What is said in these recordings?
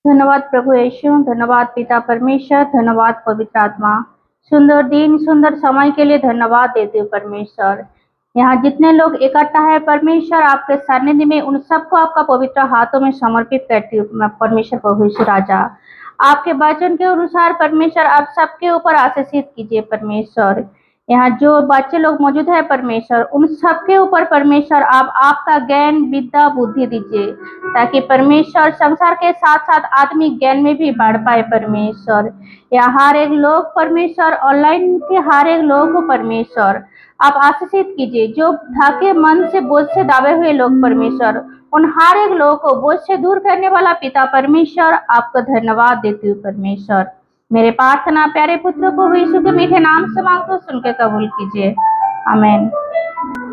धन्यवाद प्रभु यीशु, धन्यवाद पिता परमेश्वर, धन्यवाद पवित्र आत्मा। सुंदर दिन, सुंदर समय के लिए धन्यवाद देते हो परमेश्वर। यहाँ जितने लोग इकट्ठा है परमेश्वर, आपके सानिध्य में उन सबको आपका पवित्र हाथों में समर्पित करती हूँ मैं परमेश्वर प्रभु यीशु राजा। आपके वचन के अनुसार परमेश्वर आप सबके ऊपर आशीषित कीजिए परमेश्वर। यहाँ जो बच्चे लोग मौजूद है परमेश्वर, उन सबके ऊपर परमेश्वर आप आपका ज्ञान विद्या बुद्धि दीजिए, ताकि परमेश्वर संसार के साथ साथ आत्मिक ज्ञान में भी बढ़ पाए परमेश्वर। या हर एक लोग परमेश्वर, ऑनलाइन के हर एक लोगों को परमेश्वर आप आशीषित कीजिए। जो ढाके मन से बोझ से दावे हुए लोग परमेश्वर, उन हर एक लोगों को बोझ से दूर करने वाला पिता परमेश्वर, आपको धन्यवाद देती हूँ परमेश्वर। मेरे प्रार्थना प्यारे पुत्र को यीशु के मीठे नाम से मांगते सुन के कबूल कीजिए, आमीन।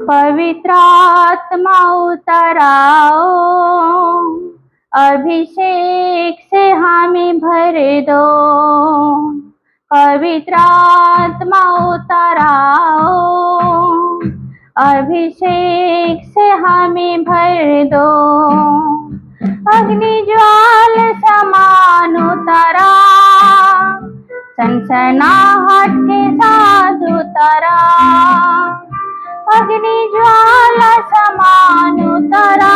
पवित्र आत्मा उतर आओ, अभिषेक से हमें भर दो। पवित्र आत्मा उतर आओ, अभिषेक से हमें भर दो। अग्नि ज्वाल समान उतरा, सनसनाहट के साथ उतरा। अग्नि ज्वाला समान उतरा,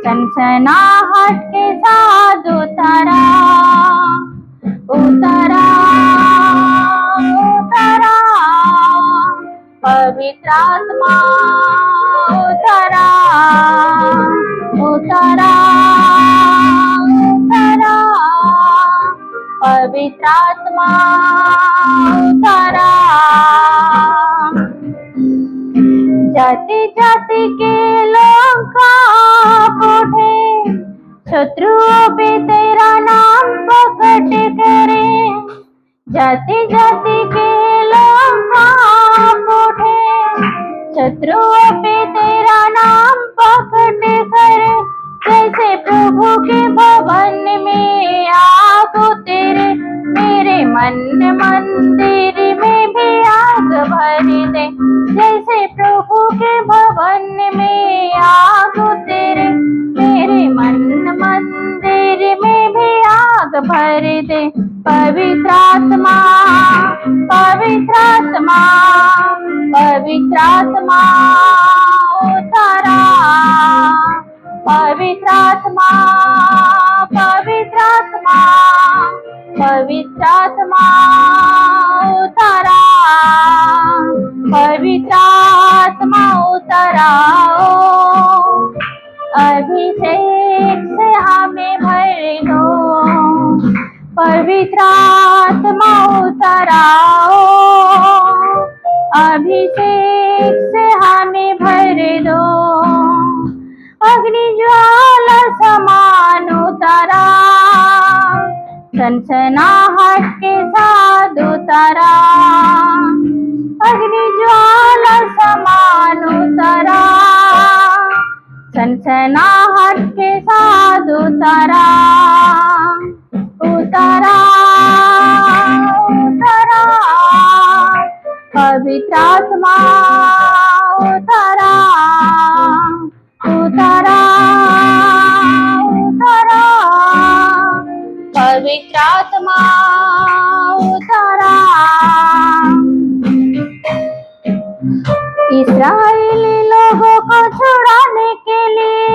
सनसनाहट के साथ उतरा। उतरा उतरा पवित्र आत्मा उतरा। उतरा उतरा पवित्र आत्मा उतरा। जाति जाति के लोग कांप उठे, शत्रुओं पे तेरा नाम प्रकट करे। जाति जाति के लोग कांप उठे, शत्रुओं पे तेरा नाम प्रकट करे। जैसे प्रभु के भवन में आग उतरे, मेरे मन मंदिर में भी आग भर दे। जैसे प्रभु के भवन में आग उतरे, मेरे मन मंदिर में भी आग भर दे। पवित्र आत्मा पवित्र आत्मा पवित्र आत्मा उतरा। पवित्र आत्मा पवित्र आत्मा पवित्र आत्मा उतरा। पवित्र आत्मा उतराओ, अभिषेक से हमें भर दो। पवित्र आत्मा उतराओ, अभिषेक से हमें भर दो। अग्नि ज्वाला समान उतरा, सनसनाहट के साथ उतरा। अग्नि ज्वाला समान उतरा, सनसनाहट के साथ उतरा। उतरा उतरा पवित्र आत्मा उतरा। उतरा उतरा पवित्र आत्मा उतरा। इस्राएली लोगों को छुड़ाने के लिए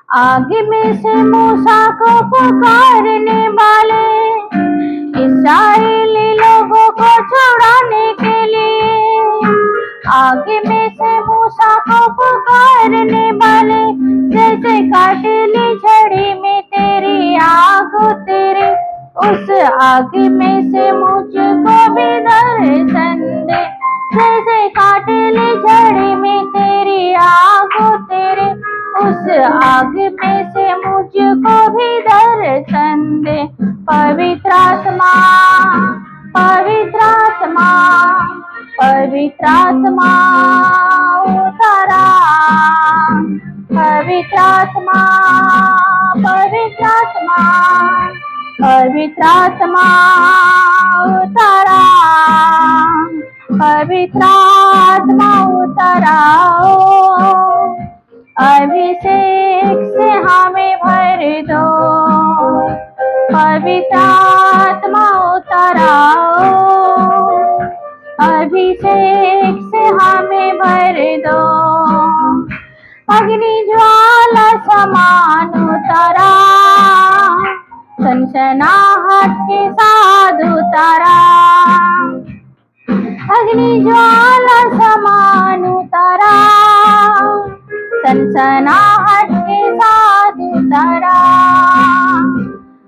आगे में से मूसा को पुकारने वाले। इस्राएली लोगों को छुड़ाने के लिए आगे में से मूसा को पुकारने वाले। जैसे काटली झड़ी में तेरी आग उतरे, उस आग में से मुझको भी दर्शन दे। जैसे काटली झड़ी में तेरी आग उतरे, उस आग में से मुझको भी दर्शन दे। पवित्र आत्मा पवित्र आत्मा पवित्र आत्मा उतरा। पवित्र आत्मा पवित्र आत्मा पवित्र आत्मा उतरा। पवित्र आत्मा उतराओ, अभिषेक से हमें भर दो। पवित्र आत्मा उतर आओ, अभिषेक से हमें भर दो, अग्नि ज्वाला समान उतरा, सनसनाहट के साथ उतरा, अग्नि ज्वाला समान उतरा, सनसनाहट के साथ उतरा,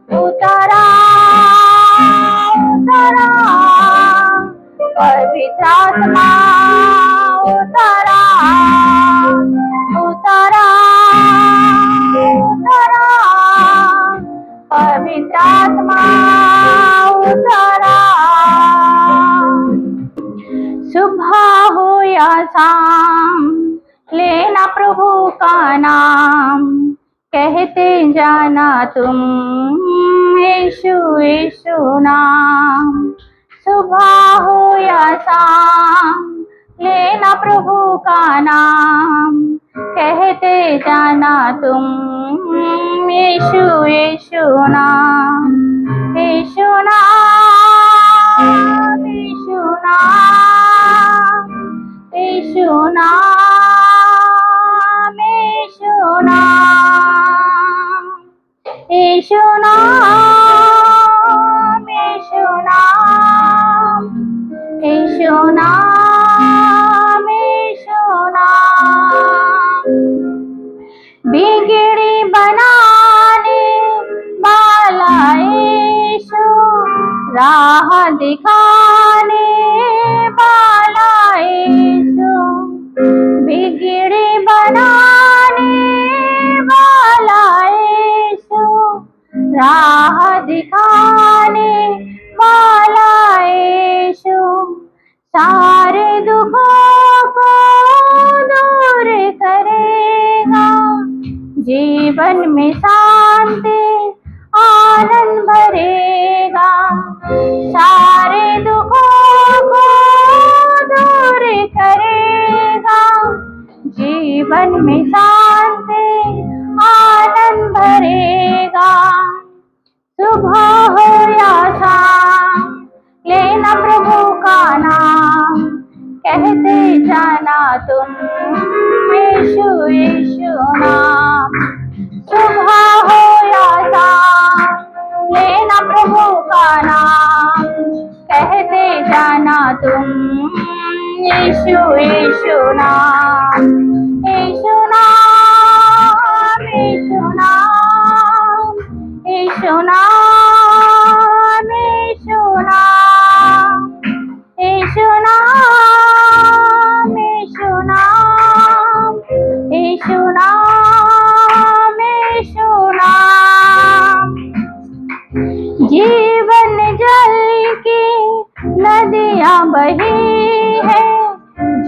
उतरा उतरा, पवित्र आत्मा उतरा, उतरा उतरा, पवित्र आत्मा उतरा। सुबह हो या शाम लेना प्रभु का नाम, कहते जाना तुम यीशु यीशु नाम। सुबह हो या शाम लेना प्रभु का नाम, कहते जाना तुम यीशु यीशु नाम, यीशु नाम, यीशु नाम, यीशु नाम, यीशु नाम, यीशु नाम, यीशु नाम, यीशु नाम, यीशु नाम। बिगड़ी बनाने वाला यीशु, राह दिखाने वाला यीशु, बिगड़ी बनाने वाला यीशु, राह दिखाने वाला यीशु, सारे दुखों को दूर करेगा, जीवन में शांति आनंद भरेगा, सारे दुखों को दूर करेगा, जीवन में शांति आनंद भरेगा। सुबह हो या शाम लेना प्रभु का नाम, कहते जाना तुम यीशु यीशु नाम। सुबह हो या शाम लेना प्रभु का नाम, कहते जाना तुम यीशु यीशु नाम, यीशु नाम, यीशु नाम, यीशु नाम, यीशु नाम, यीशु नाम, यीशु नाम, यीशु नाम, यीशु नाम। जीवन जल की नदियां बही है,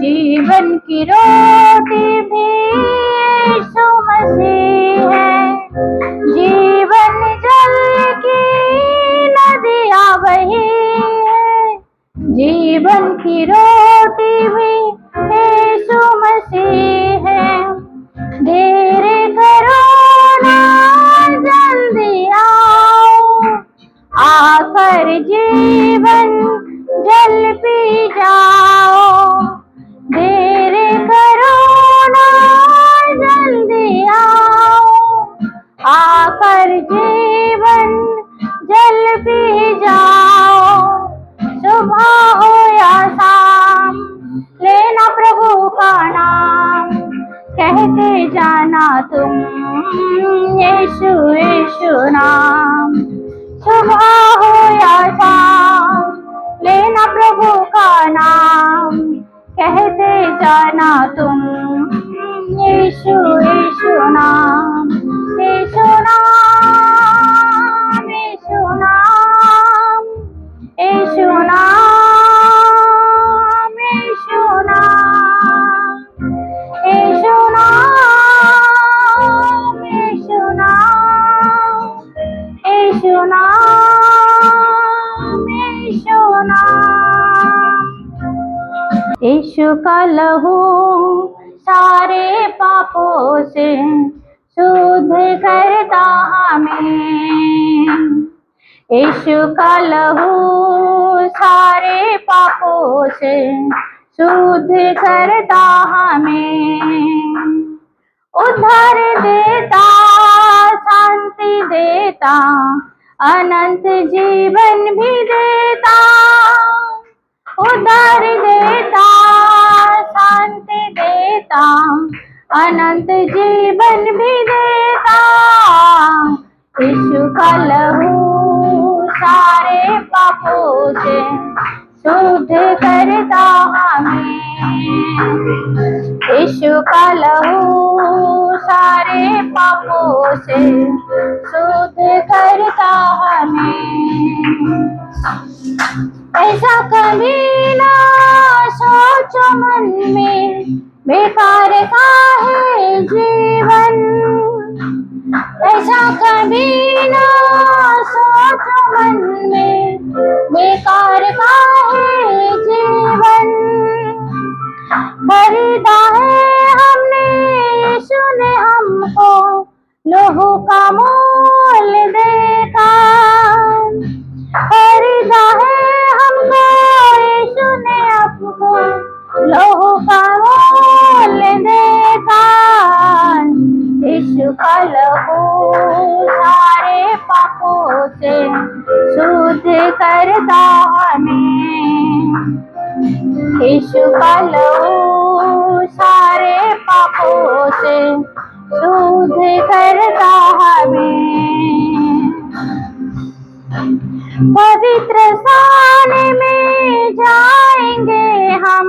जीवन की रोटी भी यीशु मसीह है, जीवन जल की नदियां बही है, जीवन की रोटी भी यीशु मसीह है। देर करो ना जल्दी आओ, आकर जीवन जल पी जाओ, देर करो ना जल्दी आओ, आकर जीवन जल पी जाओ। सुबह हो या शाम लेना प्रभु का नाम, कहते जाना तुम यीशु यीशु नाम। सुबह हो या शाम लेना प्रभु का नाम, कहते जाना तुम यीशु यीशु नाम, यीशु नाम, यीशु नाम, यीशु नाम, यीशु नाम, यीशु नाम, यीशु नाम, यीशु नाम, यीशु नाम। यीशु का लहू सारे पापों से शुद्ध करता हमें, यीशु का लहू सारे पापों से शुद्ध करता हमें, उद्धार देता, शांति देता, अनंत जीवन भी देता, उद्धार देता, शांति देता, अनंत जीवन भी देता। यीशु का लहू सारे पापों से शुद्ध करता हमें, यीशु का लहू सारे पापों से शुद्ध करता हमें। ऐसा कभी ना सोचो मन में, बेकार का है जीवन, ऐसा कभी ना सोचो मन में, बेकार का है जीवन। खरीदा है हमने, यीशु ने हमको लोहू का मोल देकर, खरीदा है हमको, यीशु ने हमको लोहू का मोल देकर। यीशु का लहू सारे पापों से शुद्ध करता हमें, यीशु का लहू सारे पापों से शुद्ध करता हमें। पवित्र स्थान में जाएंगे हम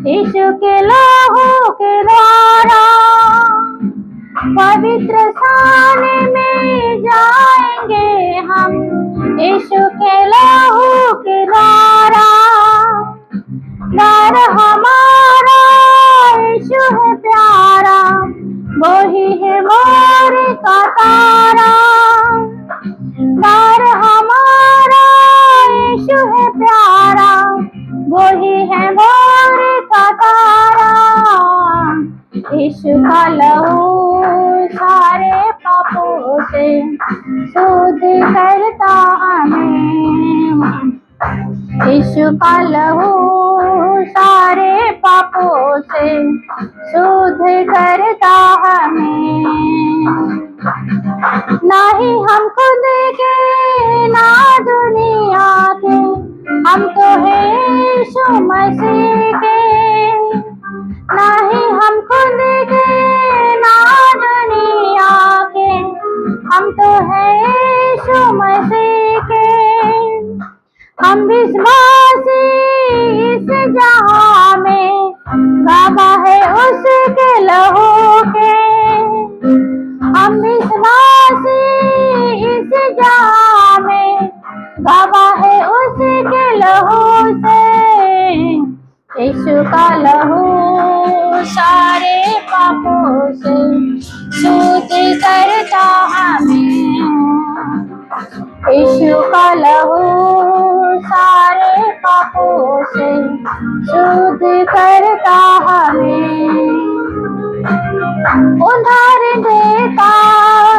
यीशु के लहू के द्वारा, पवित्र स्थान में जाएंगे हम यीशु के लहू के द्वारा। द्वार हमारा यीशु है प्यारा, वही है मोर का तारा, द्वार हमारा यीशु है प्यारा, वही है मोर का तारा। यीशु का लहू सारे पापों से शुद्ध करता हमें, यीशु का लहू सारे पापों से शुद्ध करता हमें। ना ही हम खुद के ना दुनिया के, हम तो है यीशु मसीह के, ना ही हम खुद के ना दुनिया के, हम तो है यीशु मसीह के। हम विश्वासी इस जहां में, गवाह है उसके लहू के, हम विश्वासी इस जहां में, गवाह है उसके लहू से। यीशु का लहू सारे पापों से शुद्ध करता हमें, यीशु का लहू सारे पापों से शुद्ध करता हमें, उद्धार देता,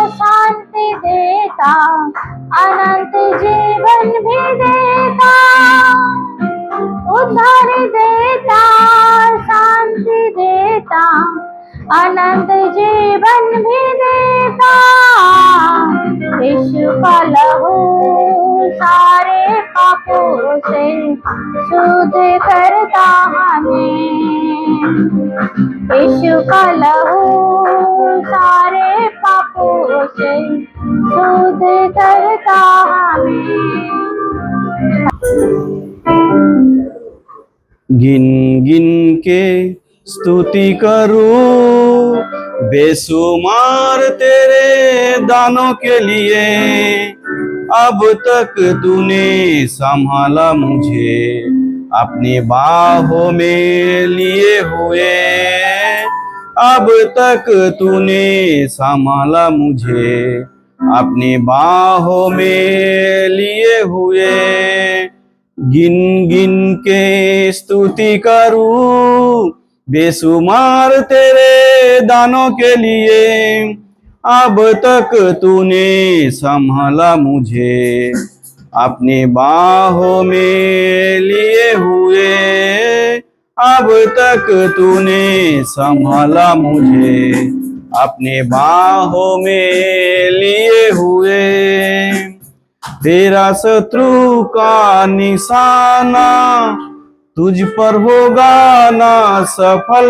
शांति देता, अनंत जीवन भी देता, उद्धार देता, शांति देता, अनंत जीवन भी देता। यीशु का लहू सारे पापों से शुद्ध करता हमें, यीशु का लहू सारे पापों से शुद्ध करता हमें। गिन गिन के स्तुति करूं बेशुमार तेरे दानों के लिए, अब तक तूने संभाला मुझे अपनी बाहों में लिए हुए, अब तक तूने संभाला मुझे अपनी बाहों में लिए हुए। गिन गिन के स्तुति करूं बेशुमार तेरे दानों के लिए, अब तक तूने संभाला मुझे अपनी बाहों में लिए हुए, अब तक तूने संभाला मुझे, अपने बाहों में लिए हुए। तेरा शत्रु का निशाना तुझ पर होगा ना सफल,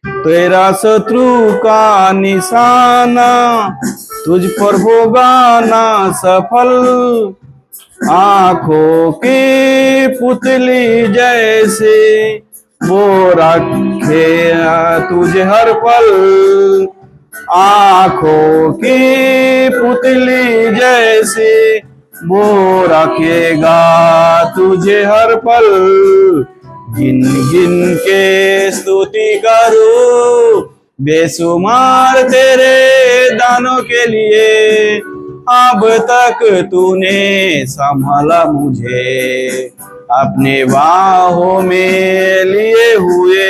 तेरा शत्रु का निशाना तुझ पर होगा ना सफल। आंखों की पुतली जैसे वो रखे तुझे हर पल, आंखों की पुतली जैसे वो रखेगा तुझे हर पल। गिन गिन के स्तुति करूं बेशुमार तेरे दानों के लिए, अब तक तूने संभाला मुझे, अपने बाहों में लिए हुए,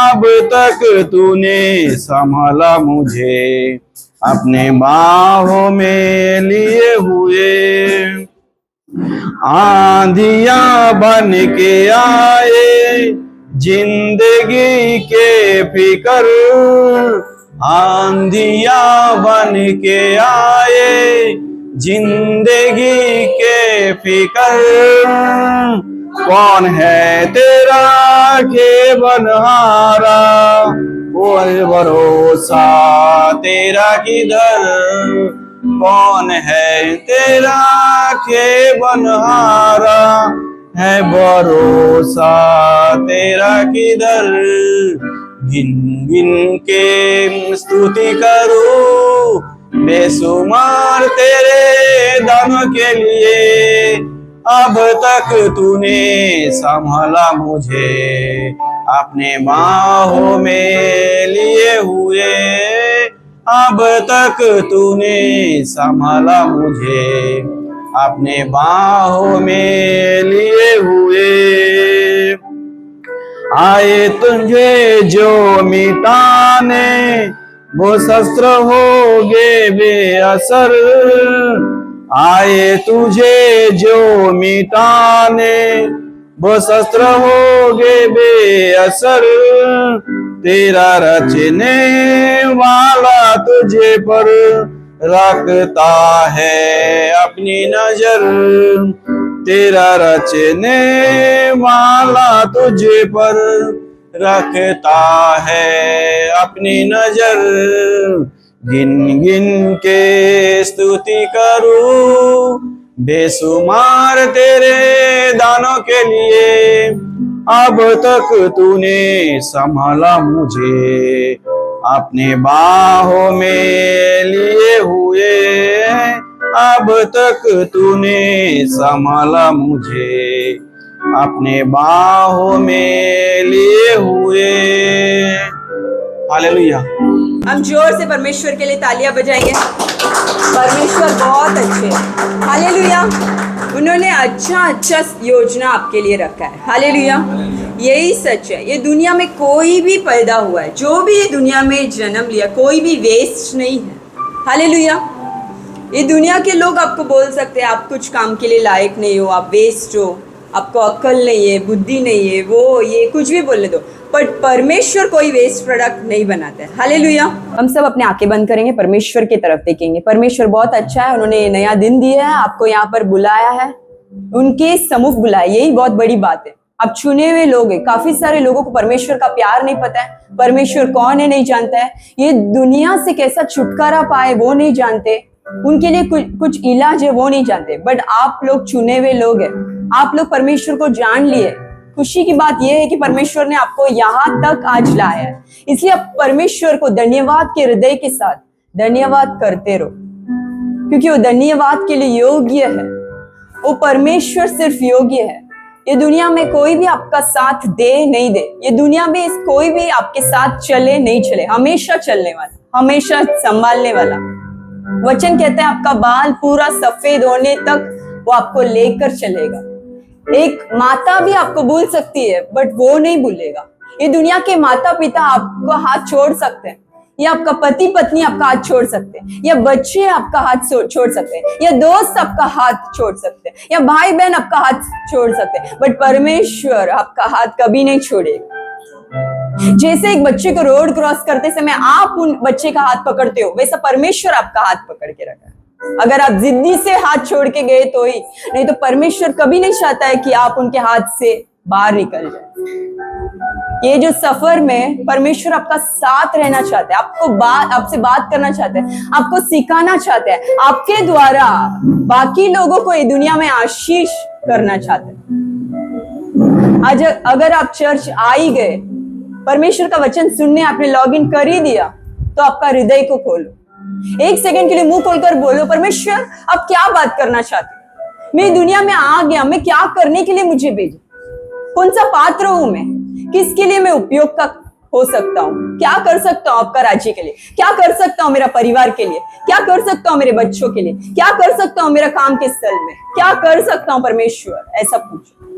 अब तक तूने संभाला मुझे, अपने बाहों में लिए हुए। आंधियां बन के आए जिंदगी के फिकर, आंधियां बन के आए जिंदगी के फिकर। कौन है तेरा बनहारा, वो भरोसा तेरा किधर, कौन है तेरा बनहारा, है भरोसा तेरा किधर। गिन गिन के स्तुति करूं बेशुमार तेरे दानों के लिए, अब तक तूने संभाला मुझे, अपने बाहों में लिए हुए, अब तक तूने संभाला मुझे, अपने बाहों में लिए हुए। आए तुझे जो मिटाने वो शस्त्र होगे बेअसर, आए तुझे जो मिटाने वो शस्त्र होगे बेअसर। तेरा रचने वाला तुझे पर रखता है अपनी नजर, तेरा रचने वाला तुझे पर रखता है अपनी नजर। गिन गिन के स्तुति करूं बेशुमार तेरे दानों के लिए, अब तक तूने संभाला मुझे, अपने बाहों में लिए हुए, अब तक तूने संभाला मुझे, अपने बाहों में लिए हुए। हालेलुया। हम जोर से परमेश्वर के लिए तालियां बजाएंगे। परमेश्वर बहुत अच्छे हैं। हालेलुया। उन्होंने अच्छा योजना आपके लिए रखा है। हालेलुया। यही सच है। ये दुनिया में कोई भी पैदा हुआ है, जो भी ये दुनिया में जन्म लिया, कोई भी वेस्ट नहीं है। हालेलुया। ये दुनिया के लोग आपको बोल सकते हैं आप कुछ काम के लिए लायक नहीं हो, आप वेस्ट हो, आपको अक्ल नहीं है, बुद्धि नहीं है, वो ये कुछ भी बोलने दो, बट परमेश्वर कोई वेस्ट प्रोडक्ट नहीं बनाता है। हालेलुया। हम सब अपने आंखें बंद करेंगे, परमेश्वर की तरफ देखेंगे। परमेश्वर बहुत अच्छा है, उन्होंने नया दिन दिया है, आपको यहाँ पर बुलाया है, उनके सम्मुख बुलाया, यही बहुत बड़ी बात है। आप चुने हुए लोग हैं। काफी सारे लोगों को परमेश्वर का प्यार नहीं पता है, परमेश्वर कौन है नहीं जानता है, ये दुनिया से कैसा छुटकारा पाए वो नहीं जानते, उनके लिए कुछ इलाज है वो नहीं जानते, बट आप लोग चुने हुए लोग हैं, आप लोग परमेश्वर को जान लिए। खुशी की बात यह है कि परमेश्वर ने आपको यहाँ तक आज लाया है, इसलिए आप परमेश्वर को धन्यवाद के हृदय के साथ धन्यवाद करते रहो, क्योंकि वो धन्यवाद के लिए योग्य है। वो परमेश्वर सिर्फ योग्य है। ये दुनिया में कोई भी आपका साथ दे नहीं दे, ये दुनिया में कोई भी आपके साथ चले नहीं चले, हमेशा चलने वाला, हमेशा संभालने वाला। वचन कहता है आपका बाल पूरा सफेद होने तक वो आपको लेकर चलेगा। एक माता भी आपको भूल सकती है, बट वो नहीं भूलेगा। ये दुनिया के माता पिता आपको हाथ छोड़ सकते हैं, या आपका पति पत्नी आपका हाथ छोड़ सकते हैं, या बच्चे आपका हाथ छोड़ सकते हैं, या दोस्त आपका हाथ छोड़ सकते हैं, या भाई बहन आपका हाथ छोड़ सकते हैं, बट परमेश्वर आपका हाथ कभी नहीं छोड़ेगा। जैसे एक बच्चे को रोड क्रॉस करते समय आप उन बच्चे का हाथ पकड़ते हो, वैसा परमेश्वर आपका हाथ पकड़ के रखा है। अगर आप जिद्दी से हाथ छोड़ के गए तो ही, नहीं तो परमेश्वर कभी नहीं चाहता है कि आप उनके हाथ से बाहर निकल जाए। ये जो सफर में परमेश्वर आपका साथ रहना चाहते हैं, आपसे बात करना चाहते हैं, आपको सिखाना चाहते हैं, आपके द्वारा बाकी लोगों को ये दुनिया में आशीष करना चाहते हैं। आज अगर आप चर्च आ ही गए, परमेश्वर का वचन सुनने आपने लॉग इन कर ही दिया, तो आपका हृदय को खोलो, 1 सेकंड के लिए मुंह खोलकर बोलो, परमेश्वर आप क्या बात करना चाहते हैं? मैं दुनिया में आ गया, मैं क्या करने के लिए मुझे भेजा? कौन सा पात्र हूं मैं? किसके लिए मैं उपयोग का हो सकता हूँ? क्या कर सकता हूँ आपका राज्य के लिए? क्या कर सकता हूँ मेरा परिवार के लिए? क्या कर सकता हूँ मेरे बच्चों के लिए? क्या कर सकता हूँ मेरा काम के स्थल में? क्या कर सकता हूँ परमेश्वर? ऐसा पूछो।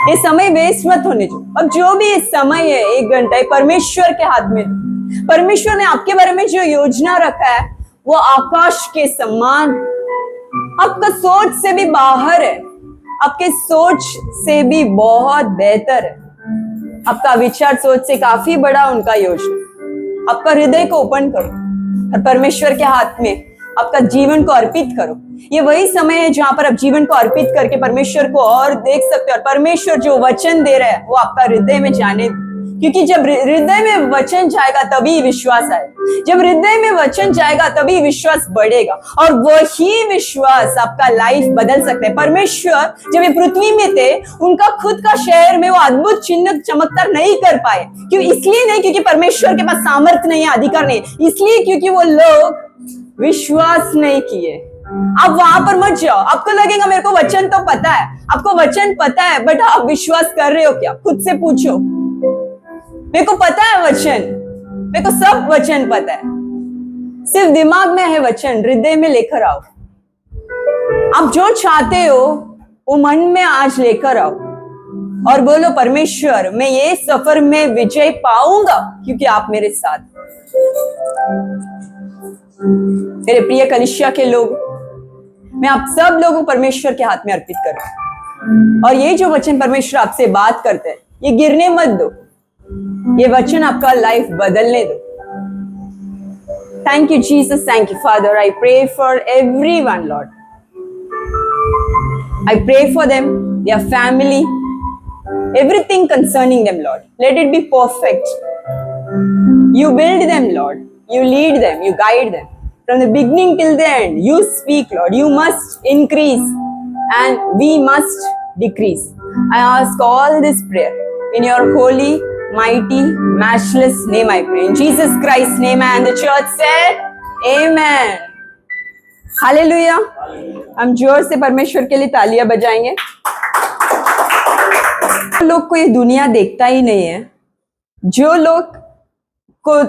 ये समय वेस्ट मत होने दो। अब जो भी इस समय है, 1 घंटा है, परमेश्वर के हाथ में दो। परमेश्वर ने आपके बारे में जो योजना रखा है वो आकाश के समान, आपका सोच से भी बाहर है, आपके सोच से भी बहुत बेहतर है। आपका विचार सोच से काफी बड़ा उनका योजना। आपका हृदय को ओपन करो और परमेश्वर के हाथ में आपका जीवन को अर्पित करो। ये वही समय है जहां पर आप जीवन को अर्पित करके परमेश्वर को और देख सकते हो, और परमेश्वर जो वचन दे रहा है वो आपका हृदय में जाने, क्योंकि जब हृदय में वचन जाएगा तभी विश्वास आएगा। जब हृदय में वचन जाएगा तभी विश्वास बढ़ेगा, और वही विश्वास आपका लाइफ बदल सकता है। परमेश्वर जब ये पृथ्वी में थे, उनका खुद का शहर में वो अद्भुत चिन्ह चमत्कार नहीं कर पाए। क्यों? इसलिए नहीं क्योंकि परमेश्वर के पास सामर्थ्य नहीं है, अधिकार नहीं, इसलिए क्योंकि वो लोग विश्वास नहीं किए। आप वहां पर मत जाओ। आपको लगेगा मेरे को वचन तो पता है, आपको वचन पता है, बट आप विश्वास कर रहे हो क्या? खुद से पूछो। मेरे को पता है वचन, मेरे को सब वचन पता है, सिर्फ दिमाग में है वचन, हृदय में लेकर आओ। आप जो चाहते हो वो मन में आज लेकर आओ और बोलो, परमेश्वर मैं ये सफर में विजय पाऊंगा क्योंकि आप मेरे साथ। मेरे प्रिय कलीसिया के लोग, मैं आप सब लोगों को परमेश्वर के हाथ में अर्पित करूं, और ये जो वचन परमेश्वर आपसे बात करते हैं, ये गिरने मत दो। ये वचन आपका लाइफ बदलने दो। Thank you Jesus, thank you father. I pray for everyone lord, I pray for them, their family, everything concerning them, Lord. Let it be perfect. You build them, Lord. You lead them, you guide them. From the beginning till the end, you speak, Lord. You must increase and we must decrease. I ask all this prayer in your holy, mighty, matchless name I pray. In Jesus Christ's name, and the church said, Amen. Hallelujah. हम जोर से परमेश्वर के लिए तालियां बजाएंगे। लोग को ये दुनिया देखता ही नहीं है, जो लोग को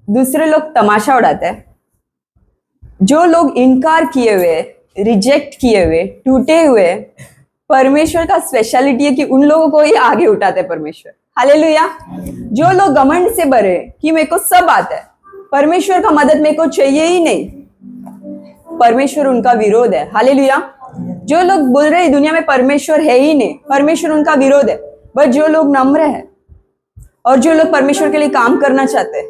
दूसरे लोग तमाशा उड़ाते हैं, जो लोग इनकार किए हुए, रिजेक्ट किए हुए, टूटे हुए, परमेश्वर का स्पेशलिटी है कि उन लोगों को ही आगे उठाते हैं परमेश्वर। हालेलुया। जो लोग घमंड से भरे कि मेरे को सब आता है, परमेश्वर का मदद मेरे को चाहिए ही नहीं, परमेश्वर उनका विरोध है। हालेलुया। जो लोग बोल रहे हैं दुनिया में परमेश्वर है ही नहीं, परमेश्वर उनका विरोध है। बट जो लोग नम्र है और जो लोग परमेश्वर के लिए काम करना चाहते हैं,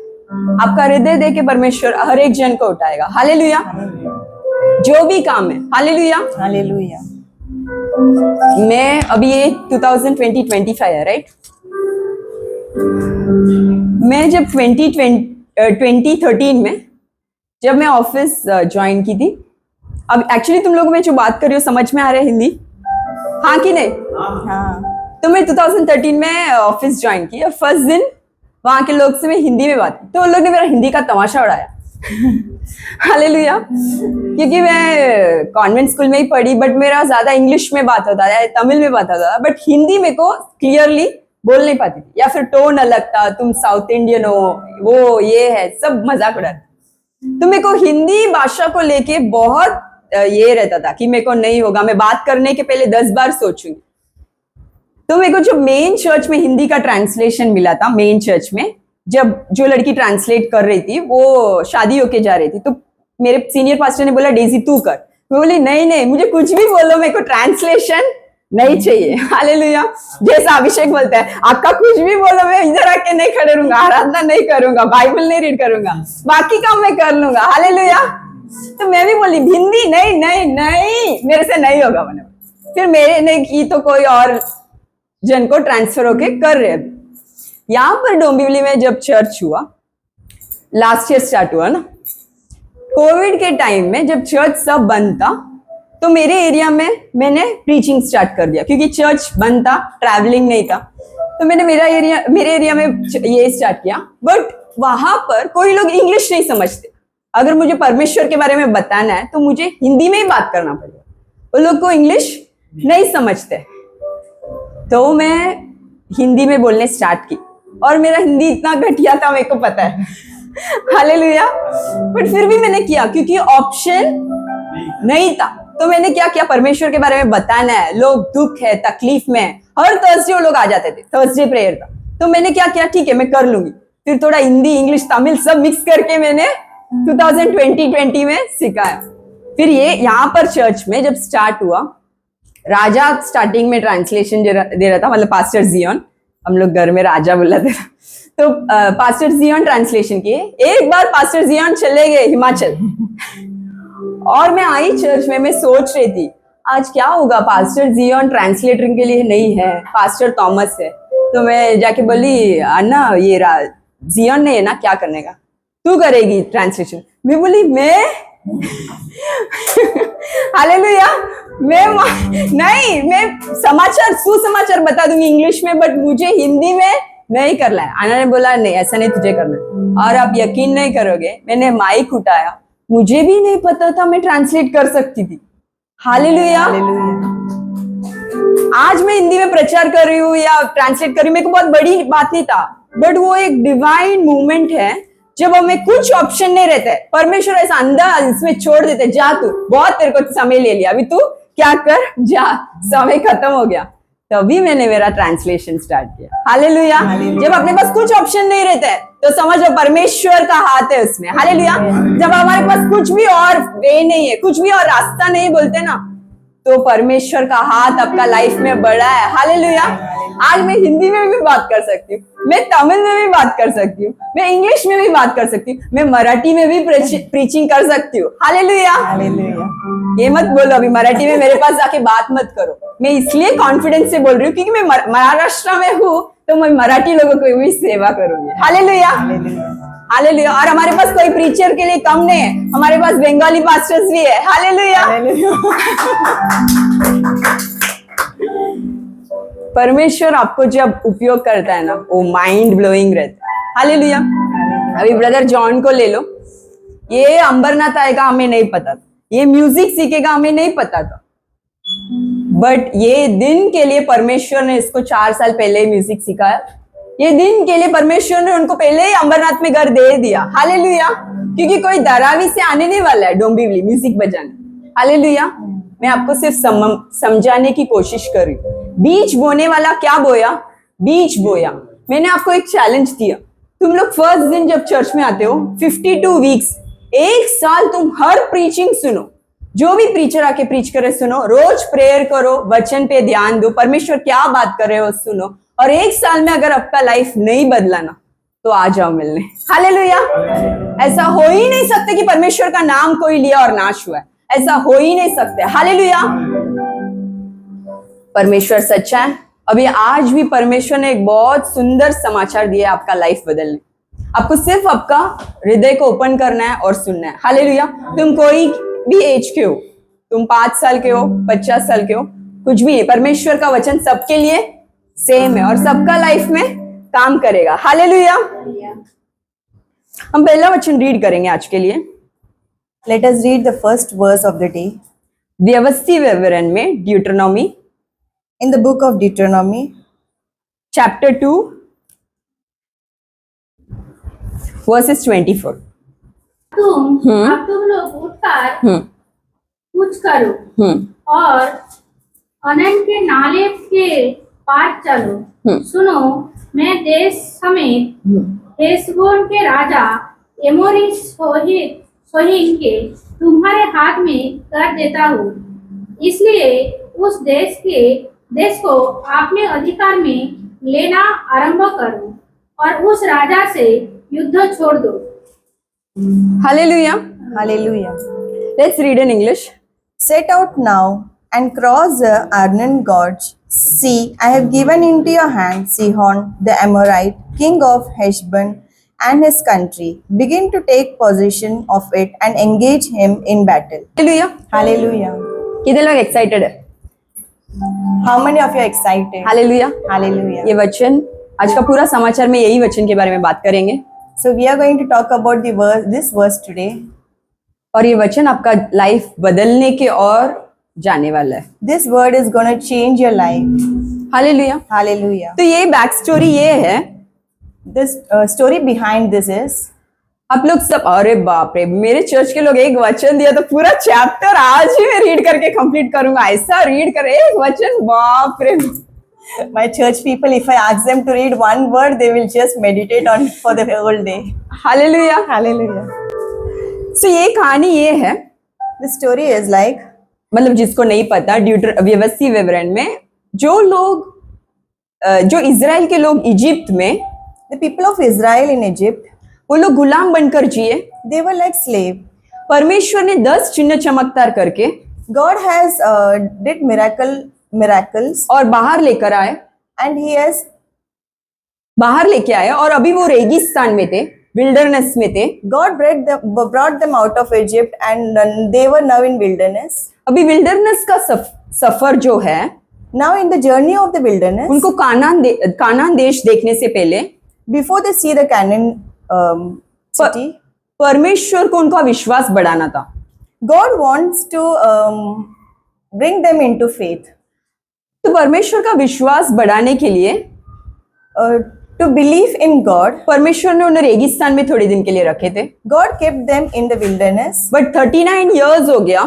आपका हृदय दे के परमेश्वर हर एक जन को उठाएगा। हालेलुया। जो भी काम है, हालेलुया हालेलुया। मैं अभी ये 2025 है, राइट? मैं जब 2013 में जब मैं ऑफिस ज्वाइन की थी, अब एक्चुअली तुम लोगों में जो बात कर रही हो समझ में आ रहा है हिंदी? हाँ कि नहीं? हाँ। तो मैं 2013 में ऑफिस ज्वाइन की और फर्स्ट दिन वहां के लोग से मैं हिंदी में बात की, तो उन लोग ने मेरा हिंदी का तमाशा उड़ाया। हालेलुया। क्योंकि मैं कॉन्वेंट स्कूल में ही पढ़ी, बट मेरा ज्यादा इंग्लिश में बात होता था, तमिल में बात होता था, बट हिंदी मेरे को क्लियरली बोल नहीं पाती थी, या फिर टोन अलग था, तुम साउथ इंडियन हो, वो ये है, सब मजाक उड़ाते। तो मेरे को हिंदी भाषा को लेके बहुत ये रहता था कि मेरे को नहीं होगा, मैं बात करने के पहले 10 बार सोचूंगी। तो मेरे को जो मेन चर्च में हिंदी का ट्रांसलेशन मिला था, मेन चर्च में, जब जो लड़की ट्रांसलेट कर रही थी वो शादी होके जा रही थी, तो मेरे सीनियर पास्टर ने बोला डेजी तू कर। मैं बोली नहीं नहीं, मुझे कुछ भी बोलो, मेरे को ट्रांसलेशन नहीं चाहिए। हालेलुया। जैसा अभिषेक बोलता है, आपका कुछ भी बोलो, मैं इधर आके नहीं खड़े रहूंगा, आराधना नहीं करूंगा, बाइबल नहीं रीड करूंगा, बाकी काम मैं कर लूंगा। हालेलुया। तो मैं भी बोली हिंदी नहीं नहीं नहीं, मेरे से नहीं होगा। मैंने फिर मेरे ने की तो कोई और जन को ट्रांसफर होके कर रहे। यहाँ पर डोंबिवली में जब चर्च हुआ, लास्ट ईयर स्टार्ट हुआ ना, कोविड के टाइम में जब चर्च सब बंद था, तो मेरे एरिया में मैंने प्रीचिंग स्टार्ट कर दिया, क्योंकि चर्च बंद था, ट्रैवलिंग नहीं था। तो मैंने मेरे एरिया में ये स्टार्ट किया। बट वहां पर कोई लोग इंग्लिश नहीं समझते। अगर मुझे परमेश्वर के बारे में बताना है तो मुझे हिंदी में ही बात करना पड़ेगा, वो लोग को इंग्लिश नहीं समझते। तो मैं हिंदी में बोलने स्टार्ट की, और मेरा हिंदी इतना घटिया था, मेरे को पता है। हालेलुया। बट फिर भी मैंने किया, क्योंकि ऑप्शन नहीं था। तो मैंने क्या किया, परमेश्वर के बारे में बताना है, लोग दुख है, तकलीफ में है। हर थर्सडे वो लोग आ जाते थे, थर्सडे प्रेयर था। तो मैंने क्या किया, ठीक है मैं कर लूंगी। फिर थोड़ा हिंदी, इंग्लिश, तमिल सब मिक्स करके मैंने 2020 में सिखाया। फिर ये यहाँ पर चर्च में जब स्टार्ट हुआ, राजा स्टार्टिंग में ट्रांसलेशन दे रहा था, मतलब पास्टर जियोन, हम लोग घर में राजा बुलाते थे। तो पास्टर जियोन ट्रांसलेशन किए। एक बार पास्टर जियोन चले गए हिमाचल, और मैं आई चर्च में, मैं सोच रही थी आज क्या होगा, पास्टर जियोन ट्रांसलेटर के लिए नहीं है, पास्टर थॉमस है। तो मैं जाके बोली अन्ना ये जियोन नहीं है ना, क्या करने का, तू करेगी ट्रांसलेशन। मैं बोली मैं हालेलुया, मैं समाचार सुसमाचार बता दूंगी इंग्लिश में, बट मुझे हिंदी में नहीं करना है। अन्ना ने बोला नहीं ऐसा नहीं, तुझे करना है। और आप यकीन नहीं करोगे, मैंने माइक उठाया, मुझे भी नहीं पता था मैं ट्रांसलेट कर सकती थी। हालेलुया। आज मैं हिंदी में प्रचार कर रही हूँ या ट्रांसलेट कर रही हूँ, मेरे को बहुत बड़ी बात नहीं था, बट वो एक डिवाइन मूवमेंट है जब हमें कुछ ऑप्शन नहीं रहता है। परमेश्वर ऐसा अंदाज इसमें छोड़ देते, जा तू, बहुत तेरे को समय ले लिया, अभी तू क्या कर, जा, समय खत्म हो गया। तभी मैंने मेरा ट्रांसलेशन स्टार्ट किया। हालेलुया। जब अपने पास कुछ ऑप्शन नहीं रहता है तो समझो परमेश्वर का हाथ है उसमें। हालेलुया। जब हमारे पास कुछ भी और वे नहीं है, कुछ भी और रास्ता नहीं बोलते ना, तो परमेश्वर का हाथ आपका लाइफ में बड़ा है। हालेलुया। आज मैं हिंदी में भी बात कर सकती हूँ, मैं तमिल में भी बात कर सकती हूँ, मैं इंग्लिश में भी बात कर सकती हूँ, मैं मराठी में भी प्रीचिंग कर सकती हूँ। हालेलुया। ये मत बोलो अभी मराठी में मेरे पास जाके बात मत करो। मैं इसलिए कॉन्फिडेंस से बोल रही हूँ क्योंकि मैं महाराष्ट्र में हूँ, तो मैं मराठी लोगों को भी सेवा करूंगी। हालेलुया। हालेलुया। और हमारे पास कोई प्रीचर के लिए कम नहीं है, हमारे पास बंगाली पास्टर्स भी है। हालेलुया। परमेश्वर आपको जब उपयोग करता है ना, वो माइंड ब्लोइंग रहता है। हालेलुया। अभी ब्रदर जॉन को ले लो, ये अंबरनाथ आएगा हमें नहीं पता था, ये म्यूजिक सीखेगा हमें नहीं पता था, बट ये दिन के लिए परमेश्वर ने इसको 4 साल पहले ही म्यूजिक सिखाया। ये दिन के लिए परमेश्वर ने उनको पहले ही अंबरनाथ में घर दे दिया। हालेलुया। क्योंकि कोई धारावी से आने नहीं वाला है डोंबिवली म्यूजिक बजाने। हालेलुया। मैं आपको सिर्फ समझाने की कोशिश कर रही हूँ। बीज बोने वाला क्या बोया, बीज बोया। मैंने आपको एक चैलेंज दिया, तुम लोग फर्स्ट दिन जब चर्च में आते हो 52 वीक्स, 1 साल तुम हर प्रीचिंग सुनो, जो भी प्रीचर आके प्रीच करे सुनो, रोज प्रेयर करो, वचन पे ध्यान दो, परमेश्वर क्या बात कर रहे हो सुनो, और 1 साल में अगर आपका लाइफ नहीं बदला ना तो आ जाओ मिलने। हालेलुया। ऐसा हो ही नहीं सकता कि परमेश्वर का नाम कोई लिया और नाश हुआ है, ऐसा हो ही नहीं सकता। हालेलुया। परमेश्वर सच्चा है। अभी आज भी परमेश्वर ने एक बहुत सुंदर समाचार दिया है आपका लाइफ बदलने। आपको सिर्फ आपका हृदय को ओपन करना है और सुनना है। हालेलुया। तुम कोई भी एज के हो, तुम 5 साल के हो, 50 साल के हो, कुछ भी, परमेश्वर का वचन सबके लिए सेम है और सबका लाइफ में काम करेगा। हालेलुया। हम पहला वचन रीड करेंगे आज के लिए। Let us read the first verse of the day व्यवस्थी विवरण में ड्यूटरनॉमी in the book of Deuteronomy, chapter 2 verses 24। अब तुम लोग उठकर कुछ करो और अनंत के नाले के पार चलो। सुनो, मैं देश समेत हेशबोन के राजा एमोरी सोहिन के तुम्हारे हाथ में कर देता हूँ, इसलिए उस देश को अपने अधिकार में लेना आरंभ करो और उस राजा से युद्ध छोड़ दो। Hallelujah. Hallelujah. Let's read in English. Set out now and cross the Arnon Gorge. See, I have given into your hand Sihon the Amorite, king of Heshbon, and his country. Begin to take possession of it and engage him in battle. Hallelujah. Hallelujah. कितने लोग excited है? How many of you are excited? Hallelujah. Hallelujah. ये वचन आज का पूरा समाचार में यही वचन के बारे में बात करेंगे So we are going to talk about this verse today. और ये वचन आपका लाइफ बदलने के और जाने वाला है। This word is going to change your life. Hallelujah. Hallelujah. तो ये बैक स्टोरी ये है, This story behind this is, आप लोग सब अरे बाप रे, मेरे चर्च के लोग एक वचन दिया तो पूरा चैप्टर आज ही मैं रीड करके कंप्लीट करूंगा। ऐसा रीड कर एक वचन, बाप रे। my church people, if I ask them to read one word, they will just meditate on it for the whole day. Hallelujah. Hallelujah. तो ये कहानी ये है, The story is like, मतलब जिसको नहीं पता, व्यवस्थी विवरण में जो इजराइल के लोग इजिप्ट में, the people of Israel in Egypt, वो लोग गुलाम बनकर जिए। they were like slave. परमेश्वर ने 10 चिन्ह चमत्कार करके God has did miracles और बाहर लेकर आए, and he has, बाहर लेके आए और अभी वो रेगिस्तान में थे, विल्डरनेस में थे। God brought them out of Egypt and they were now in wilderness. अभी विल्डरनेस का सफर जो है, Now in the journey of the wilderness, उनको कानान देश देखने से पहले before they see the Canaan city, परमेश्वर को उनका विश्वास बढ़ाना था। God wants to bring them into faith. तो परमेश्वर का विश्वास बढ़ाने के लिए To believe in God, परमेश्वर ने उन्हें रेगिस्तान में थोड़े दिन के लिए रखे थे। God kept them in the wilderness. But 39 years हो गया,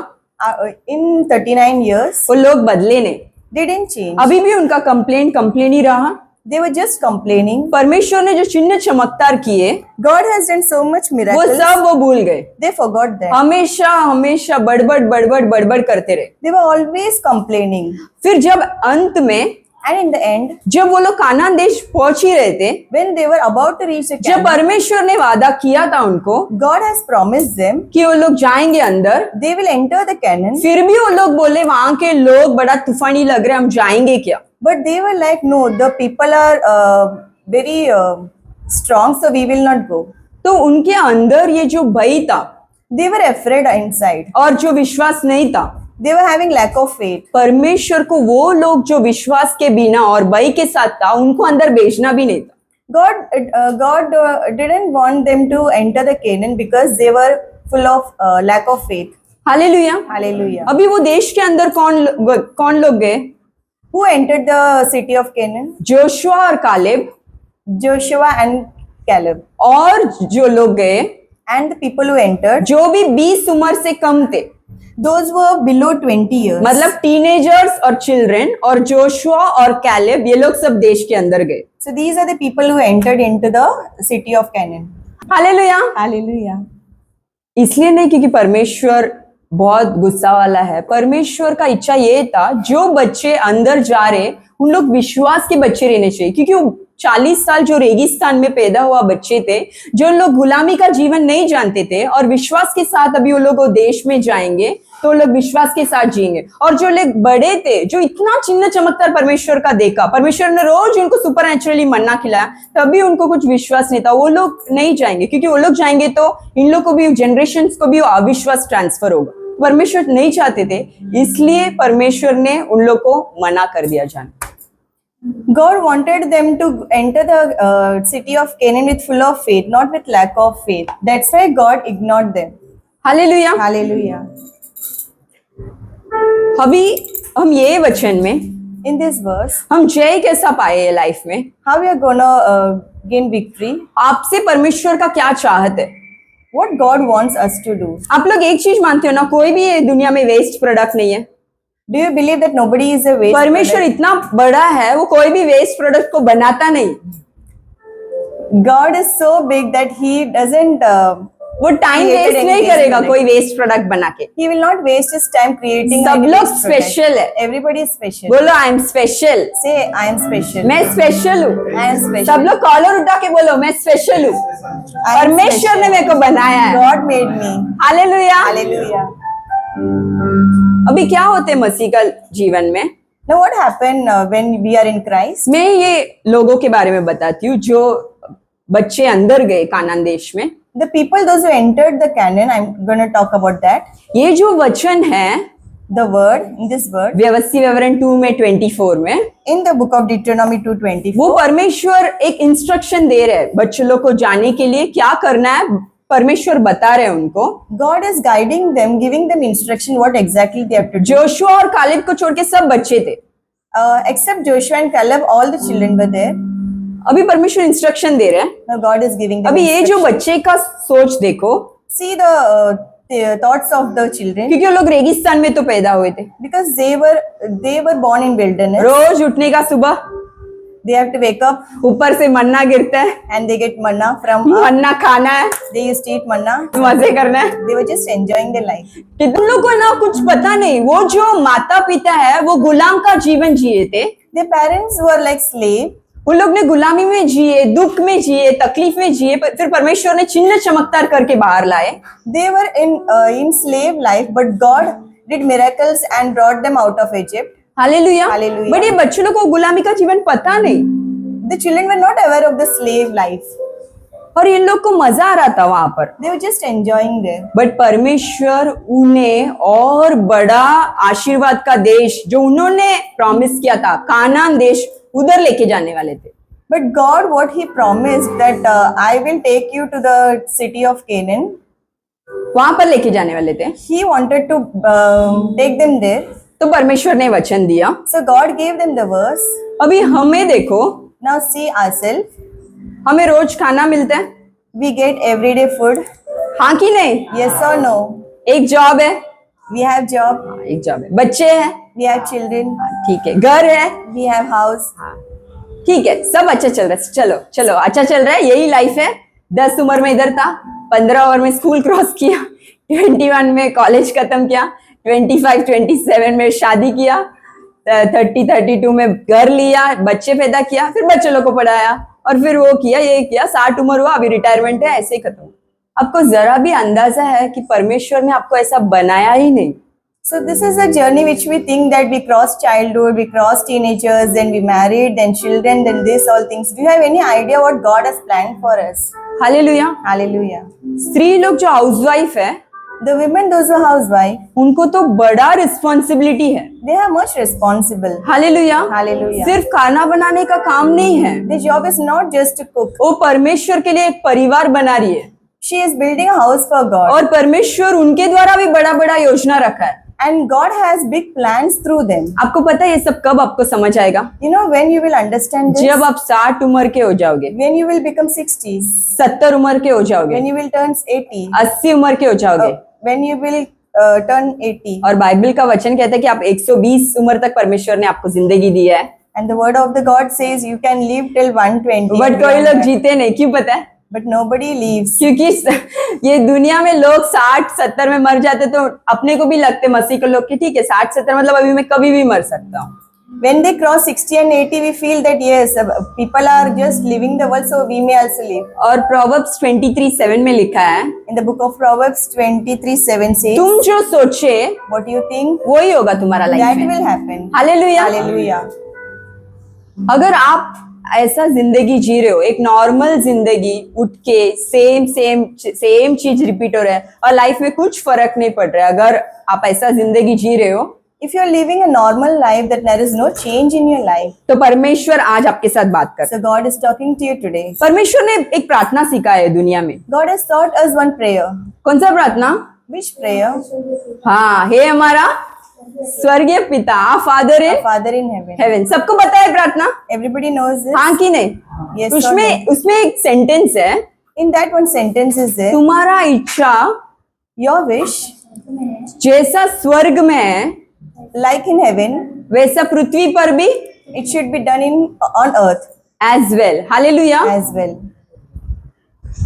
In 39 years, वो लोग बदले नहीं। they didn't change. अभी भी उनका कंप्लेन ही रहा। They were just complaining. परमेश्वर ने जो चिन्ह चमत्कार किए, God has done so much वो miracles. सब वो भूल गए। They forgot that. हमेशा बड़बड़ करते रहे। They were always complaining. फिर जब अंत में, And in the end, जब वो लोग कानान देश पहुंच ही रहे थे, when they were about to reach the जब Canaan, परमेश्वर ने वादा किया था उनको God has promised them कि वो लोग जाएंगे अंदर, they will enter the Canaan. फिर भी वो लोग बोले वहां के लोग बड़ा तूफानी लग रहे, हम जाएंगे क्या? But they were like, no, the people are very strong, so we will not go. तो उनके अंदर ये जो भय था They were afraid inside. और जो विश्वास नहीं था, They were having lack of faith. परमेश्वर को वो लोग जो विश्वास के बिना और भय के साथ था, उनको अंदर भेजना भी नहीं था। God didn't want them to enter the Canaan because they were full of lack of faith. Hallelujah. Hallelujah. अभी वो देश के अंदर कौन लोग गए? Who entered the city of Canaan? Joshua और कालेब, Joshua and Caleb. और जो लोग गए And the people who entered, जो भी 20 उम्र से कम थे, those were below 20 years. मतलब टीनेजर्स और चिल्ड्रन, और जोशुआ और कैलेब ये लोग सब देश के अंदर गए। So these are the people who entered into the city of Canaan. Hallelujah. Hallelujah. इसलिए नहीं क्योंकि परमेश्वर बहुत गुस्सा वाला है, परमेश्वर का इच्छा ये था जो बच्चे अंदर जा रहे उन लोग विश्वास के बच्चे रहने चाहिए, क्योंकि वो 40 साल जो रेगिस्तान में पैदा हुआ बच्चे थे, जो लोग गुलामी का जीवन नहीं जानते थे और विश्वास के साथ अभी वो लोग वो देश में जाएंगे तो लोग विश्वास के साथ जिएंगे। और जो लोग बड़े थे, जो इतना चिन्ह चमत्कार परमेश्वर का देखा, परमेश्वर ने रोज उनको सुपर नेचुरली मन्ना खिलाया, तभी उनको कुछ विश्वास नहीं था, वो लोग नहीं जाएंगे, क्योंकि वो लोग जाएंगे तो इन लोग को भी, जनरेशन को भी अविश्वास ट्रांसफर होगा। परमेश्वर नहीं चाहते थे, इसलिए परमेश्वर ने उन लोग को मना कर दिया जाने। God wanted them to enter the city of Canaan with full of faith, not with lack of faith. That's why God ignored them. Hallelujah. Hallelujah. अभी हम ये वचन में In this verse, हम जय कैसा पाए लाइफ में, how we are gonna gain victory, आपसे परमेश्वर का क्या चाहत है, what God wants us to do. आप लोग एक चीज मानते हो ना, कोई भी ये दुनिया में वेस्ट प्रोडक्ट नहीं है। Do you believe that nobody is a waste परमेश्वर product? इतना बड़ा है, वो कोई भी वेस्ट प्रोडक्ट को बनाता नहीं। God is so big that He doesn't. वो टाइम Created वेस्ट any नहीं waste करेगा product. कोई वेस्ट प्रोडक्ट बना के। He will not waste His time creating. सब any लोग waste product. special है। Everybody is special. बोलो I am special. Say, I am special. मैं स्पेशल हूँ। I am special. सब लोग कॉलर उठा के बोलो मैं स्पेशल हूँ। I am परमेश्वर special. ने मेरे को बनाया है। God made me. Hallelujah. Hallelujah. अभी क्या होते हैं मसीह का जीवन में? Now, what happened when we are in Christ? मैं ये लोगों के बारे में बताती हूँ जो बच्चे अंदर गए कानान देश में। The people, those who entered the Canaan, I'm going to talk about that. ये जो वचन है The word, in this word, व्यवस्थी विवरण 2 में 24 में, in the book of Deuteronomy 2:24, वो परमेश्वर एक इंस्ट्रक्शन दे रहे हैं बच्चों लोग को जाने के लिए क्या करना है। परमेश्वर बता रहे हैं उनको। God is guiding them, giving them instruction what exactly they have to do. Joshua और कालेब को छोड़ के सब बच्चे थे। Except Joshua and Caleb, all the children were there. अभी परमेश्वर इंस्ट्रक्शन दे रहे हैं। Now God is giving them अभी ये जो instruction. बच्चे का सोच देखो, See the thoughts of the children, क्योंकि वो लोग रेगिस्तान में तो पैदा हुए थे। because they were born in wilderness. रोज उठने का सुबह They have to wake up ऊपर से मन्ना गिरता है, and they get manna from up. मन्ना खाना है, They used to eat manna. मजे करना है। They were just enjoying their life. कि तुम लोग को ना कुछ पता नहीं, वो जो माता पिता है वो गुलाम का जीवन जिए थे। Their parents were like slave. उन लोग ने गुलामी में जिए, दुख में जिए, तकलीफ में जिए, फिर परमेश्वर ने चिन्ह चमत्कार करके बाहर लाए। They were in slave life, but God did miracles and brought them out of Egypt. Hallelujah. Hallelujah. But ये बच्चों लोग को गुलामी का जीवन पता नहीं, The children were not aware of the slave life. और इन लोग को मजा आ रहा था वहां पर। They were just enjoying there. But परमेश्वर उन्हें और बड़ा आशीर्वाद का देश जो उन्होंने प्रॉमिस किया था, कानान देश, उधर लेके जाने वाले थे। But God, what He promised that I will take you to the city of Canaan. वहां पर लेके जाने वाले थे। He wanted to take them there. तो परमेश्वर ने वचन दिया। So God gave them the verse. अभी हमें देखो, Now see ourselves. हमें रोज खाना मिलता है, We get everyday food. हाँ कि नहीं? Yes or no? एक जॉब है, We have job. एक जॉब है, बच्चे हैं, We have children. ठीक है, घर है, We have house. ठीक है, सब अच्छा चल रहा है। चलो चलो अच्छा चल रहा है, यही लाइफ है। 10 उम्र में इधर था, 15 उम्र में स्कूल क्रॉस किया, 21 में कॉलेज खत्म किया, 25-27 में शादी किया, 30-32 में घर लिया, बच्चे पैदा किया, फिर बच्चे लोग को पढ़ाया, और फिर वो किया, ये किया, 60 उम्र हुआ, अभी रिटायरमेंट है, ऐसे ही खत्म। आपको जरा भी अंदाजा है कि परमेश्वर ने आपको ऐसा बनाया ही नहीं। So this is a journey which we think that we cross childhood, we cross teenagers, then we married, then children, then this all things. Do you have any idea what God has planned for us? Hallelujah. Hallelujah. स्त्री लोग जो housewife है, The women, those who are housewife, उनको तो बड़ा responsibility है। they are much responsible. Hallelujah. Hallelujah. सिर्फ खाना बनाने का काम नहीं है, The job is not just to cook. वो परमेश्वर के लिए एक परिवार बना रही है, She is building a house for God. और परमेश्वर उनके द्वारा भी बड़ा बड़ा योजना रखा है। And God has big plans through them. आपको पता है ये सब कब आपको समझ आएगा? You know when you will understand this? जब आप 60 उम्र के हो जाओगे, When you will become 60, 70 उम्र के हो जाओगे, when you will turn 80, 80 उम्र के हो जाओगे, when you will turn 80. और बाइबल का वचन कहता है कि आप 120 उम्र तक परमेश्वर ने आपको जिंदगी दी है। And the word of the God says you can live till 120. But कोई लोग जीते नहीं, क्यों पता है? But nobody leaves. क्योंकि ये दुनिया में लोग 60-70 में मर जाते, तो अपने को भी लगते मसीह के लोग कि ठीक है 60-70 मतलब अभी मैं कभी भी मर सकता हूँ। When they cross 60 and 80, we feel that yes, people are just living the world, so we may also live. और Proverbs 23:7 में लिखा है, In the book of Proverbs 23:7 says, तुम जो सोचे what you think, वही होगा तुम्हारा लाइफ that में। will happen. हालेलुया। Hallelujah. अगर आप ऐसा जिंदगी जी रहे हो, एक नॉर्मल जिंदगी, उठ के सेम चीज रिपीट हो रहा है और लाइफ में कुछ फर्क नहीं पड़ रहा है, अगर आप ऐसा जिंदगी जी रहे हो, If you are living a normal life, that there is no change in your life. तो परमेश्वर आज आपके साथ बात कर। So God is talking to you today. परमेश्वर ने एक प्रार्थना सिखाया है दुनिया में। God has taught us one prayer. कौन सा प्रार्थना? Which prayer? हाँ, हे हमारा स्वर्गीय पिता, father in Father in heaven. Heaven. सबको पता है प्रार्थना? Everybody knows this. हाँ कि नहीं? Yes or उसमें एक सेंटेंस है, In that one sentence is there, तुम्हारा इच्छा your wish, जैसा स्वर्ग में है like in heaven, वैसा पृथ्वी पर भी it should be done on earth as well. Hallelujah. as well.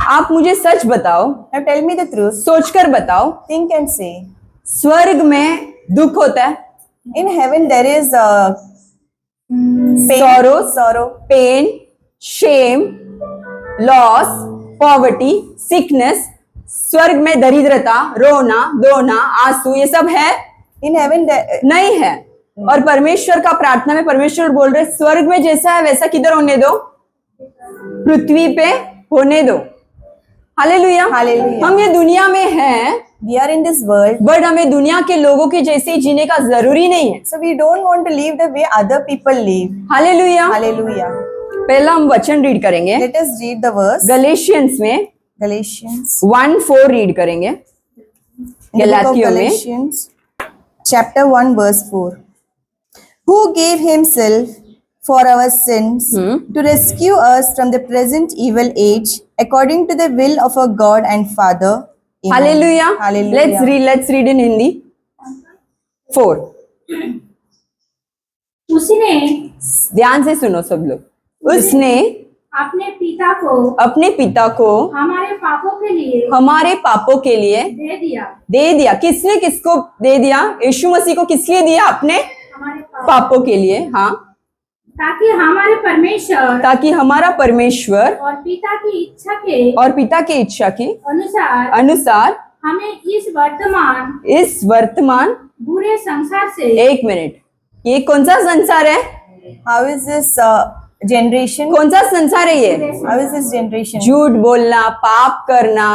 आप मुझे सच बताओ, Now tell me the truth. सोचकर बताओ, Think and say. स्वर्ग में दुख होता है, In heaven there is pain, sorrow, pain, shame, loss, poverty, sickness. स्वर्ग में दरिद्रता, रोना, धोना, आंसू, ये सब है? In heaven there, नहीं है। और परमेश्वर का प्रार्थना में परमेश्वर बोल रहे स्वर्ग में जैसा है वैसा किधर होने दो, पृथ्वी पे होने दो। हालेलुया। हालेलुया। हम ये दुनिया में हैं, we are in this world, but हमें दुनिया के लोगों के जैसे ही जीने का जरूरी नहीं है। so we don't want to live the way other people live. Hallelujah. Hallelujah. पहला हम वचन रीड करेंगे, Let us read the verse. Galatians में Galatians. 1:4 रीड करेंगे। In the book of गलातियों में Galatians, chapter 1, verse 4. Who gave himself for our sins to rescue us from the present evil age, according to the will of our God and Father. Amen. Hallelujah. Hallelujah. Let's read in Hindi. 4, उसने ध्यान से सुनो सब लोग। उसने अपने पिता को अपने पिता को हमारे पापों के लिए हमारे पापों के लिए दे दिया। किसने किसको दे दिया? यीशु मसीह को किस लिए दिया? अपने हमारे पापों के लिए। हाँ, ताकि हमारा परमेश्वर और पिता की इच्छा के अनुसार हमें इस वर्तमान बुरे संसार से। एक मिनट, ये कौन सा संसार है? How is this generation? कौन सा संसार है ये? How is this generation? झूठ बोलना, पाप करना,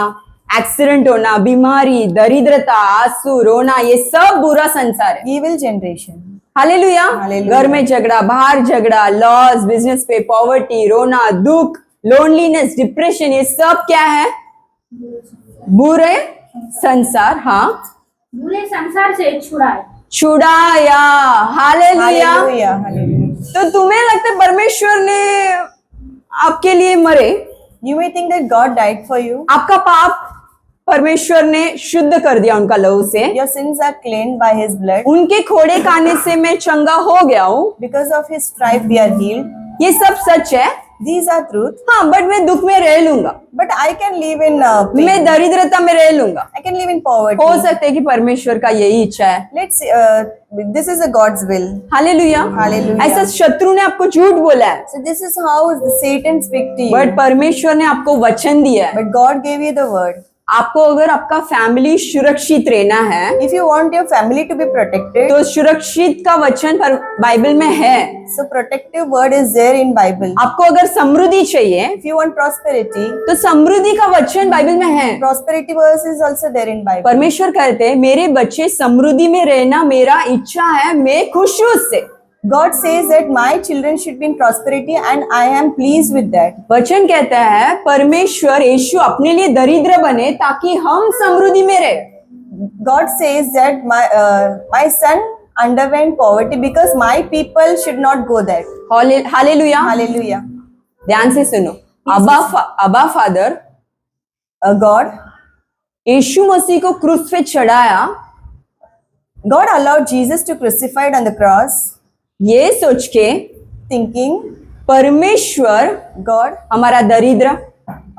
एक्सीडेंट होना, बीमारी, दरिद्रता, आंसू, रोना, ये सब बुरा संसार है। Evil generation. हालेलुया। हालेलुया। घर में झगड़ा, बाहर झगड़ा, लॉस, बिजनेस पे पॉवर्टी, रोना, दुख, लोनलीनेस, डिप्रेशन, ये सब क्या है? बुरे संसार। हाँ, बुरे संसार से छुड़ाया। हालेलुया। Hallelujah. Hallelujah. तो तुम्हें लगता है परमेश्वर ने आपके लिए मरे? You may think that God died for you. आपका पाप परमेश्वर ने शुद्ध कर दिया उनका लहू से। Your sins are cleansed by His blood. उनके खोड़े खाने से मैं चंगा हो गया हूँ। Because of His stripe we are healed. ये सब सच है। These are truth. हाँ, बट मैं दुख में रह लूंगा, But I can live in pain. मैं दरिद्रता में रह लूंगा। I can live in poverty. हो सकता है कि परमेश्वर का यही इच्छा है। Let's this is a God's will. Hallelujah. Hallelujah. ऐसा शत्रु ने आपको झूठ बोला है, So this is how Satan speak to you. But परमेश्वर ने आपको वचन दिया है। But God gave you the word. आपको अगर आपका फैमिली सुरक्षित रहना है If you want your family to be protected, तो सुरक्षित का वचन बाइबल में है। so protective word is there in Bible. आपको अगर समृद्धि चाहिए If you want prosperity, तो समृद्धि का वचन बाइबल में है। prosperity verse is also there in Bible. परमेश्वर कहते हैं मेरे बच्चे समृद्धि में रहना मेरा इच्छा है, मैं खुश हूँ उससे। God says that my children should be in prosperity and I am pleased with that. वचन कहता है परमेश्वर यीशु अपने लिए दरिद्र बने ताकि हम समृद्धि में रहे। God says that my son underwent poverty because my people should not go there. Hallelujah. Hallelujah. ध्यान से सुनो। अबा फादर God यीशु मसीह को क्रूस पे चढ़ाया, God allowed Jesus to crucified on the cross, ये सोच के thinking परमेश्वर God, हमारा दरिद्र,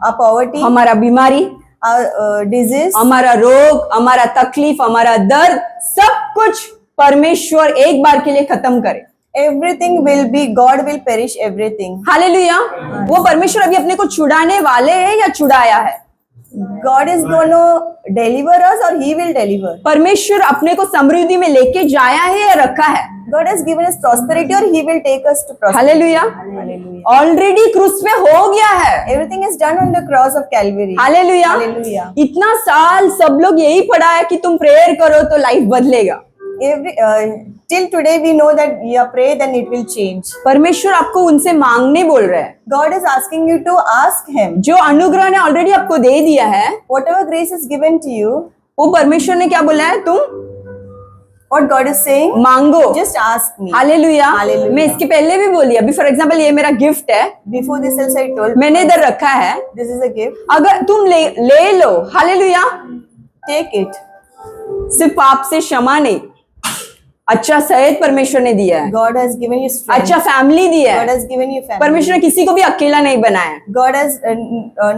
our poverty, हमारा बीमारी, our disease, हमारा रोग, हमारा तकलीफ, हमारा दर्द, सब कुछ परमेश्वर एक बार के लिए खत्म करे। everything will be, God will perish everything. Hallelujah. वो परमेश्वर अभी अपने को छुड़ाने वाले हैं या छुड़ाया है? God is going to deliver us or He will deliver. परमेश्वर अपने को समृद्धि में लेके जाया है या रखा है? God has given us prosperity or He will take us to prosperity. Hallelujah. Hallelujah. Already क्रूस पे हो गया है। Everything is done on the cross of Calvary. Hallelujah. Hallelujah. इतना साल सब लोग यही पढ़ा है कि तुम प्रेयर करो तो लाइफ बदलेगा। Till today we know that you pray then it will change. परमेश्वर आपको उनसे मांगने बोल रहा है। God is asking you to ask Him. जो अनुग्रह ने ऑलरेडी आपको दे दिया है, Whatever grace is given to you, वो परमेश्वर ने क्या बोला है? तुम what God is saying, मांगो। just ask me. Hallelujah. Hallelujah. मैं इसके पहले भी बोली, अभी फॉर एग्जाम्पल ये मेरा गिफ्ट है, Before this also I told, मैंने इधर रखा है, this is a gift. अगर तुम ले लो। हालेलुया। Take it. सिर्फ पाप से क्षमा नहीं, अच्छा सेहत परमेश्वर ने दिया है, God has given you strength. अच्छा फैमिली दिया God है। has given you family. परमेश्वर ने किसी को भी अकेला नहीं बनाया। God has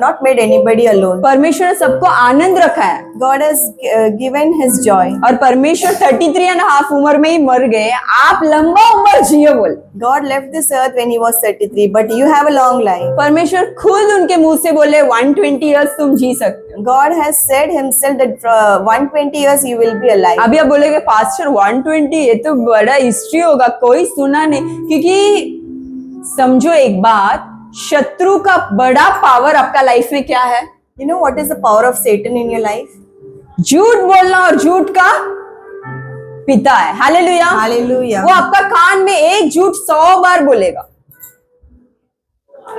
not made anybody alone. परमेश्वर ने सबको आनंद रखा है। God has given His joy. और परमेश्वर 33.5 उम्र में ही मर गए, आप लंबा उम्र जियो बोल। God left this earth when He was 33, but you have a long life. परमेश्वर खुद उनके मुंह से बोले 120 इयर्स तुम जी सकते हो। God has said Himself that 120 years you will be alive. अभी आप बोलेगे पास्टर 120 ये तो बड़ा हिस्ट्री होगा, कोई सुना नहीं। क्योंकि समझो एक बात, शत्रु का बड़ा पावर आपका लाइफ में क्या है? You know what is the power of Satan in your life? झूठ बोलना और झूठ का पिता है। हालेलुया। Hallelujah. वो आपका कान में एक झूठ 100 बार बोलेगा।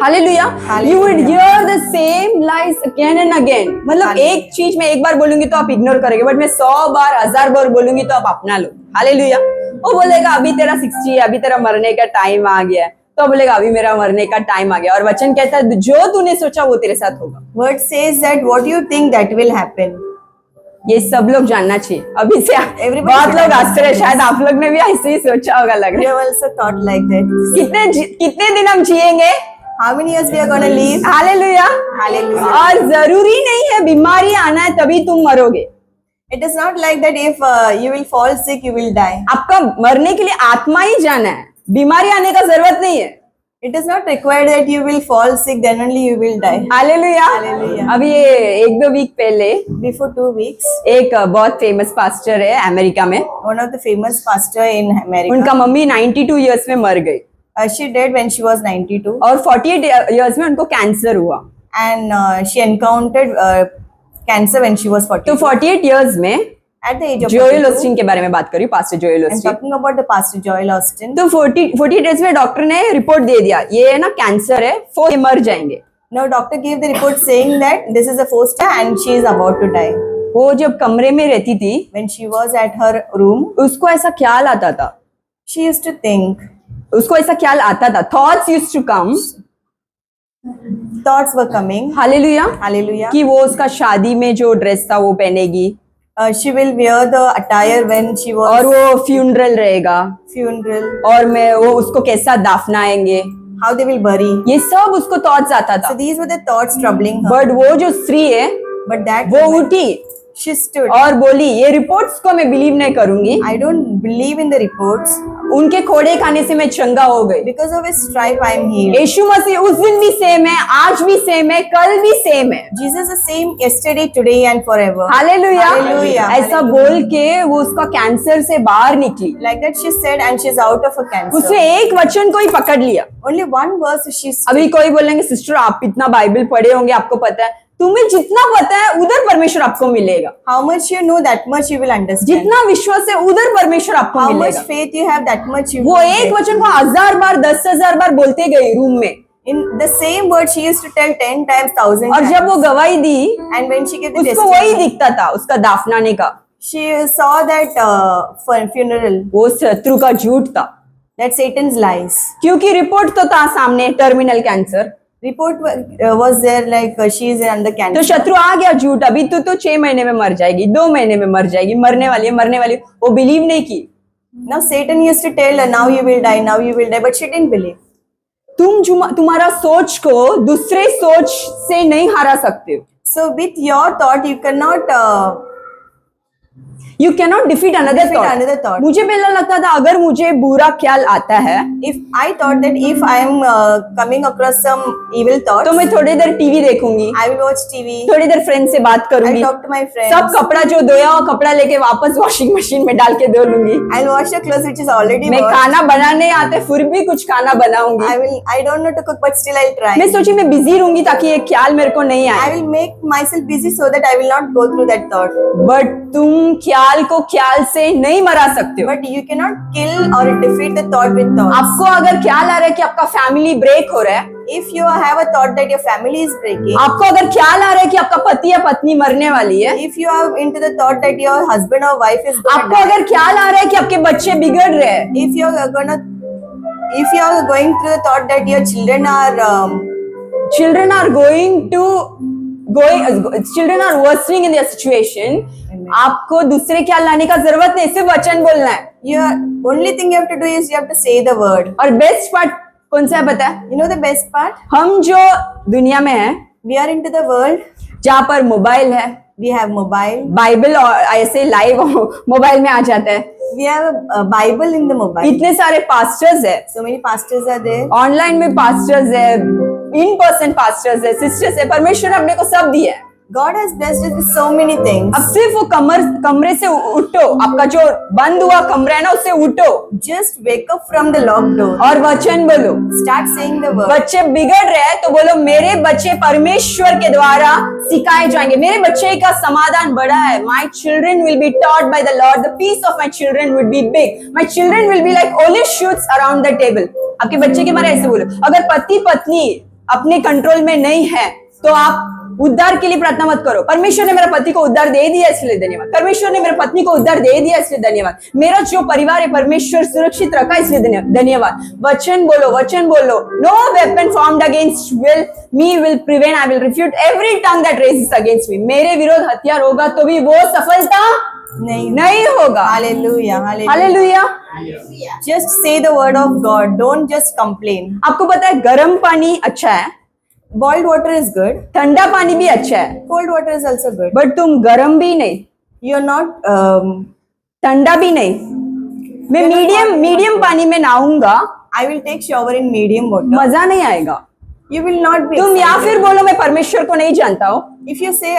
Hallelujah. You would hear the same lies again and again. मतलब एक चीज मैं एक बार बोलूंगी तो आप इग्नोर करेंगे, बट मैं 100 बार 1000 बार बोलूंगी तो आप अपना लो। हालेलुया। वो बोलेगा अभी तेरा 60 है, अभी तेरा मरने का टाइम आ गया है, तो बोलेगा अभी मेरा मरने का टाइम आ गया। और वचन कहता है जो तूने सोचा वो तेरे साथ होगा। Word says that what you think that will happen. ये सब लोग जानना चाहिए। अभी से Everybody बहुत should लोग हंस रहे, understand शायद आप लोग ने भी ऐसे ही सोचा होगा लग You रहा है। have also thought like that. कितने दिन हम जिएंगे? How many years we are going to live? Hallelujah. Hallelujah. और जरूरी नहीं है बीमारी आना है तभी तुम मरोगे। It is not like that if you will fall sick, you will die. आपका मरने के लिए आत्मा ही जाना है, बीमारी आने का जरूरत नहीं है। It is not required that you will fall sick, then only you will die. Hallelujah. Hallelujah. अभी ये 1-2 वीक पहले Before 2 weeks, एक बहुत फेमस पास्टर है अमेरिका में, one of the famous pastor in America, उनका मम्मी 92 इयर्स में मर गई she died when she was 92, और 48 इयर्स में उनको कैंसर हुआ। and she encountered cancer when she was 42. तो 48 इयर्स में At the age of Joel 42, Austin के बारे में बात करी, pastor Joel I'm Austin. talking about the pastor Joel Austin. तो 48 डेज में डॉक्टर ने रिपोर्ट दे दिया, ये है ना कैंसर है, 4 मर जाएंगे। Now doctor gave the report saying that this is a fourth stage and she is about to die. वो जब कमरे में रहती थी, When she was at her room, उसको ऐसा ख्याल आता था, she used to think, उसको ऐसा ख्याल आता था, thoughts used to come, thoughts were coming. Hallelujah, Hallelujah. कि वो उसका शादी में जो ड्रेस था वो पहनेगी, She will wear the attire when she was और वो फ्यूनरल रहेगा, funeral, और मैं वो उसको कैसा दाफनाएंगे, how they will bury. ये सब उसको थॉट्स आता So था। these were the thoughts troubling her. But वो जो स्त्री है But that वो woman, उठी she stood. और बोली ये रिपोर्ट्स को मैं बिलीव नहीं करूंगी, I don't believe in the reports. उनके खोड़े खाने से मैं चंगा हो गई। Because of his stripe I am healed. यीशु मसीह उस दिन भी सेम है, आज भी सेम है, कल भी सेम है। Jesus is same yesterday, today and forever. Hallelujah. Hallelujah. ऐसा बोल के वो उसका कैंसर से बाहर निकली। Like that she said, and she's out of a cancer. उसने एक वचन को ही पकड़ लिया। Only one verse she stood. अभी कोई बोलेंगे सिस्टर आप इतना बाइबल पढ़े होंगे, आपको पता है, तुम्हें जितना पता है उधर परमेश्वर आपको मिलेगा। How much you know, that much you will understand. जितना विश्वास है उधर परमेश्वर आपको How much मिलेगा। faith you have, that much you वो will एक get. वचन को 1000 बार 10,000 बार बोलते गए रूम में, In the same word she used to tell 10 times, 1000 और जब वो times. गवाही दी And when she gave the उसको वही testimony, दिखता था, उसका दाफनाने का। she saw that funeral, वो शत्रु का झूठ था, that Satan's lies. क्योंकि रिपोर्ट तो था सामने, terminal cancer. Report was there like she is under तो cancer. शत्रु आ गया झूठ, अभी तो 6 महीने में मर जाएगी, 2 महीने में मर जाएगी, मरने वाली है, मरने वाली है। वो बिलीव नहीं की। Now Satan used to tell her, now you will die, now you will die, but she didn't believe. तुम्हारा सोच को दूसरे सोच से नहीं हरा सकते हो। So with your thought, you cannot you cannot defeat another Defeat another thought. मुझे पहले लगता था अगर मुझे बुरा ख्याल आता है if I thought that if I am coming across some evil thoughts, तो मैं थोड़ी देर टीवी देखूंगी, I will watch TV, थोड़ी देर फ्रेंड से बात I'll करूंगी, talk to my friends, सब कपड़ा जो धोया हो कपड़ा लेके वापस वॉशिंग मशीन में डाल के धो लूंगी। I'll wash the clothes which is already मैं washed. खाना बनाने आते फिर भी कुछ खाना बनाऊंगी। I don't know to cook, but still I'll try. मैं सोची मैं बिजी रहूंगी ताकि ये ख्याल मेरे को नहीं I आए। will make myself busy so that I will not go through that thought. But तुम ख्याल को ख्याल से नहीं मरा सकते हो। But you cannot kill or defeat the thought with thoughts. आपको अगर ख्याल आ रहा है कि आपका फैमिली ब्रेक हो रहा है, If you have a thought that your family is breaking, आपको अगर ख्याल आ रहा है कि आपका पति या पत्नी मरने वाली है, if you are into the thought that your husband or wife is going आपको to die, अगर ख्याल आ रहा है कि आपके बच्चे बिगड़ रहे हैं, if you are going through the thought that your children are children are going to children are worsening in their situation, आपको दूसरे ख्याल लाने का जरूरत नहीं, सिर्फ वचन बोलना है। You are, only thing you have to do is you have to say the word. और बेस्ट पार्ट कौन सा है पता है? You know the best part? हम जो दुनिया में हैं, We are into the world. जहाँ पर मोबाइल है, We have mobile. बाइबल और ऐसे लाइव मोबाइल में आ जाता है, We have a Bible in the mobile. इतने सारे पास्टर्स है, So many pastors are there. Online में पास्टर्स है, इन पर्सन पास्टर्स है, सिस्टर्स है, परमेश्वर ने अपने को सब दिया है। God has blessed us with so many things. अब सिर्फ वो कमरे से उठो, आपका जो बंद हुआ कमरा है ना, उससे उठो Just wake up from the locked door. और वचन बोलो। Start saying the word. बच्चे बिगड़ रहे हैं तो बोलो मेरे बच्चे परमेश्वर के द्वारा सिखाए जाएंगे, मेरे बच्चे का समाधान बड़ा है। My children will be taught by the Lord. The peace of my children would be big. My children will be like olive shoots around the table. आपके बच्चे के बारे में ऐसे बोलो। अगर पति पत्नी अपने कंट्रोल में नहीं है तो आप उद्धार के लिए प्रार्थना मत करो। परमेश्वर ने मेरे पति को उद्धार दे दिया इसलिए धन्यवाद, परमेश्वर ने मेरे पत्नी को उद्धार दे दिया इसलिए धन्यवाद, मेरा जो परिवार है परमेश्वर सुरक्षित रखा इसलिए धन्यवाद। वचन बोलो, वचन बोलो। No weapon formed against will prevent, I will refute every tongue that rages against me. मेरे विरोध हथियार होगा तो भी वो सफलता नहीं होगा। Hallelujah. Hallelujah. Hallelujah. Just say the word of God. Don't just complain. आपको पता है गर्म पानी अच्छा है, Boiled water is good. ठंडा पानी भी अच्छा है, Cold water is also good. But तुम गर्म भी नहीं You're not. ठंडा भी नहीं। मैं मीडियम पानी में नहाऊंगा, I will take shower in medium water. मजा नहीं आएगा। You will not be. तुम या excited. फिर बोलो मैं परमेश्वर को नहीं जानता हूँ, If you say,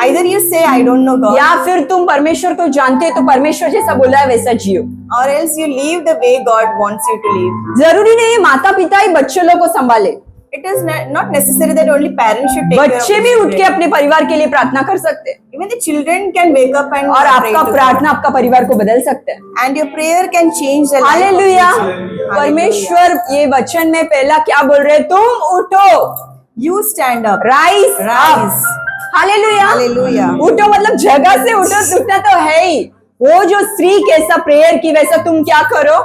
either you say I don't know God, या फिर तुम परमेश्वर को जानते हो तो परमेश्वर जैसा बोला है वैसा जियो। or else you live the way God wants you to live. जरूरी नहीं है माता पिता ही बच्चों लोग को संभाले, It is not necessary that only parents should take care of बच्चे the भी उठ के children. अपने परिवार के लिए प्रार्थना कर सकते हैं Even the children can wake up and और pray आपका to प्रार्थना आपका परिवार को बदल सकते हैं। God. And your prayer can change the life of hallelujah. your children. परमेश्वर ये वचन में पहला क्या बोल रहे हैं? तुम उठो, You stand up. Rise Rise. Hallelujah. Hallelujah. उठो मतलब जगह से उठो, उठना तो है ही। वो जो स्त्री कैसा प्रेयर की वैसा तुम क्या करो।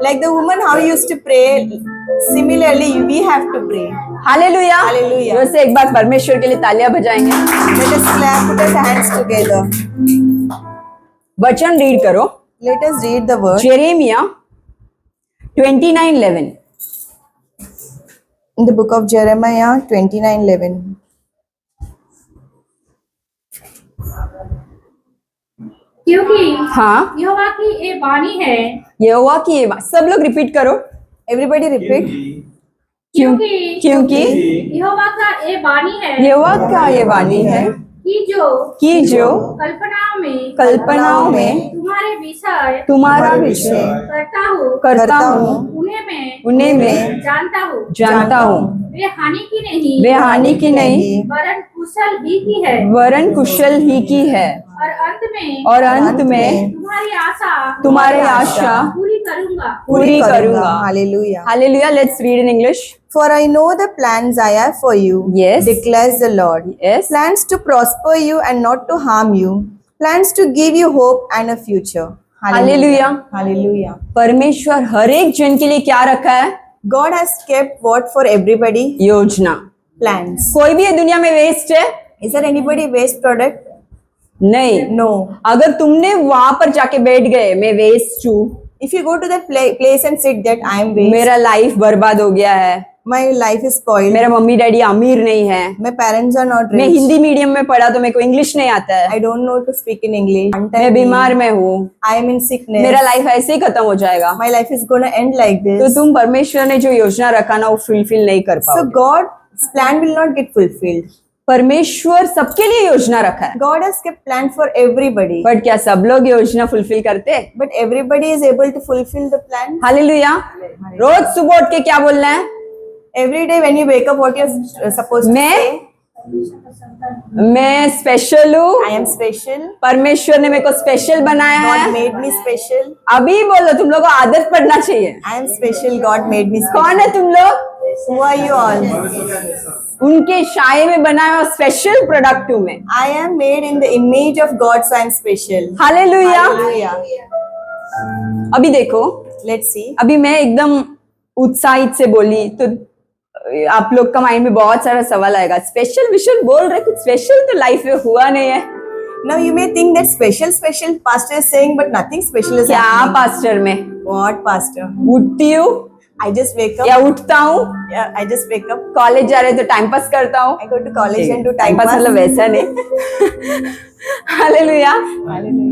Like the woman how used to pray, similarly we have to pray. Hallelujah. Hallelujah. वैसे एक बार परमेश्वर के लिए तालियां बजाएंगे। Let us clap, put our hands together. वचन रीड करो, Let us read the word Jeremiah 29:11। in the book of Jeremiah 29:11. क्योंकि हाँ, यहोवा की ये वाणी है, यहोवा की ये बात, सब लोग रिपीट करो। Everybody repeat. क्योंकि यहोवा का ये वाणी है यहोवा का ये वाणी है कि जो कल्पनाओं में तुम्हारे विषय तुम्हारा विषय करता हूँ उन्हें मैं जानता हूँ। वे हानि की नहीं वरन कुशल ही की है और अंत में तुम्हारी आशा पूरी करूंगा। Hallelujah. Hallelujah. Let's read in English. For I know the plans I have for you, Yes. declares the Lord. Yes. Plans to prosper you and not to harm you. Plans to give you hope and a future. Hallelujah. Hallelujah. परमेश्वर हर एक जन के लिए क्या रखा है? God has kept what for everybody? योजना। Plans. कोई भी ये दुनिया में वेस्ट है? Is there anybody waste product? नहीं। No. अगर तुमने वहां पर जाके बैठ गए मैं वेस्ट हूँ, If you go to that place and sit that I am waste, मेरा लाइफ बर्बाद हो गया है, my life is spoiled, मेरा मम्मी डैडी अमीर नहीं है, my parents are not मैं rich, हिंदी मीडियम में पढ़ा तो मेरे को इंग्लिश नहीं आता है, I don't know to speak in English, मैं बीमार में हूँ, I am in sickness, मेरा लाइफ ऐसे ही खत्म हो जाएगा, my life is gonna end like तो this. तुम परमेश्वर ने जो योजना रखा ना वो फुलफिल नहीं कर So पाओगे। God's plan will not get fulfilled. परमेश्वर सबके लिए योजना रखा है, God has kept plan for everybody, but क्या सब लोग योजना फुलफिल करते हैं? but everybody is able to fulfill the plan. Hallelujah. रोज सुबह उठ के क्या बोलना है? Every day when you wake up, what you're supposed to मैं say? मैं स्पेशल हूँ, I am special. परमेश्वर ने मेरे को स्पेशल बनाया God है। made me special. अभी बोलो, तुम लोग को आदत पड़ना चाहिए। I am special. God made me कौन special. है तुम लोग? Who are you all? उनके शाये में बनाया हुआ स्पेशल प्रोडक्ट हूँ मैं। I am made in the image of God, so I am special. Hallelujah. Hallelujah. अभी देखो, Let's see. अभी मैं एकदम उत्साहित से बोली तो आप लोग का माइंड में बहुत सारा सवाल आएगा, स्पेशल मिशन बोल रहे, कुछ स्पेशल तो लाइफ में हुआ नहीं है। Now you may think that special pastor is saying, but nothing special is क्या happening. पास्टर में What pastor? उठती हूँ I just wake up. या उठता हूँ, Yeah, I just wake up. College जा रहे तो टाइम पास करता हूँ। I go to college and do time time pass pass. मतलब वैसा नहीं। हालेलुया। Hallelujah.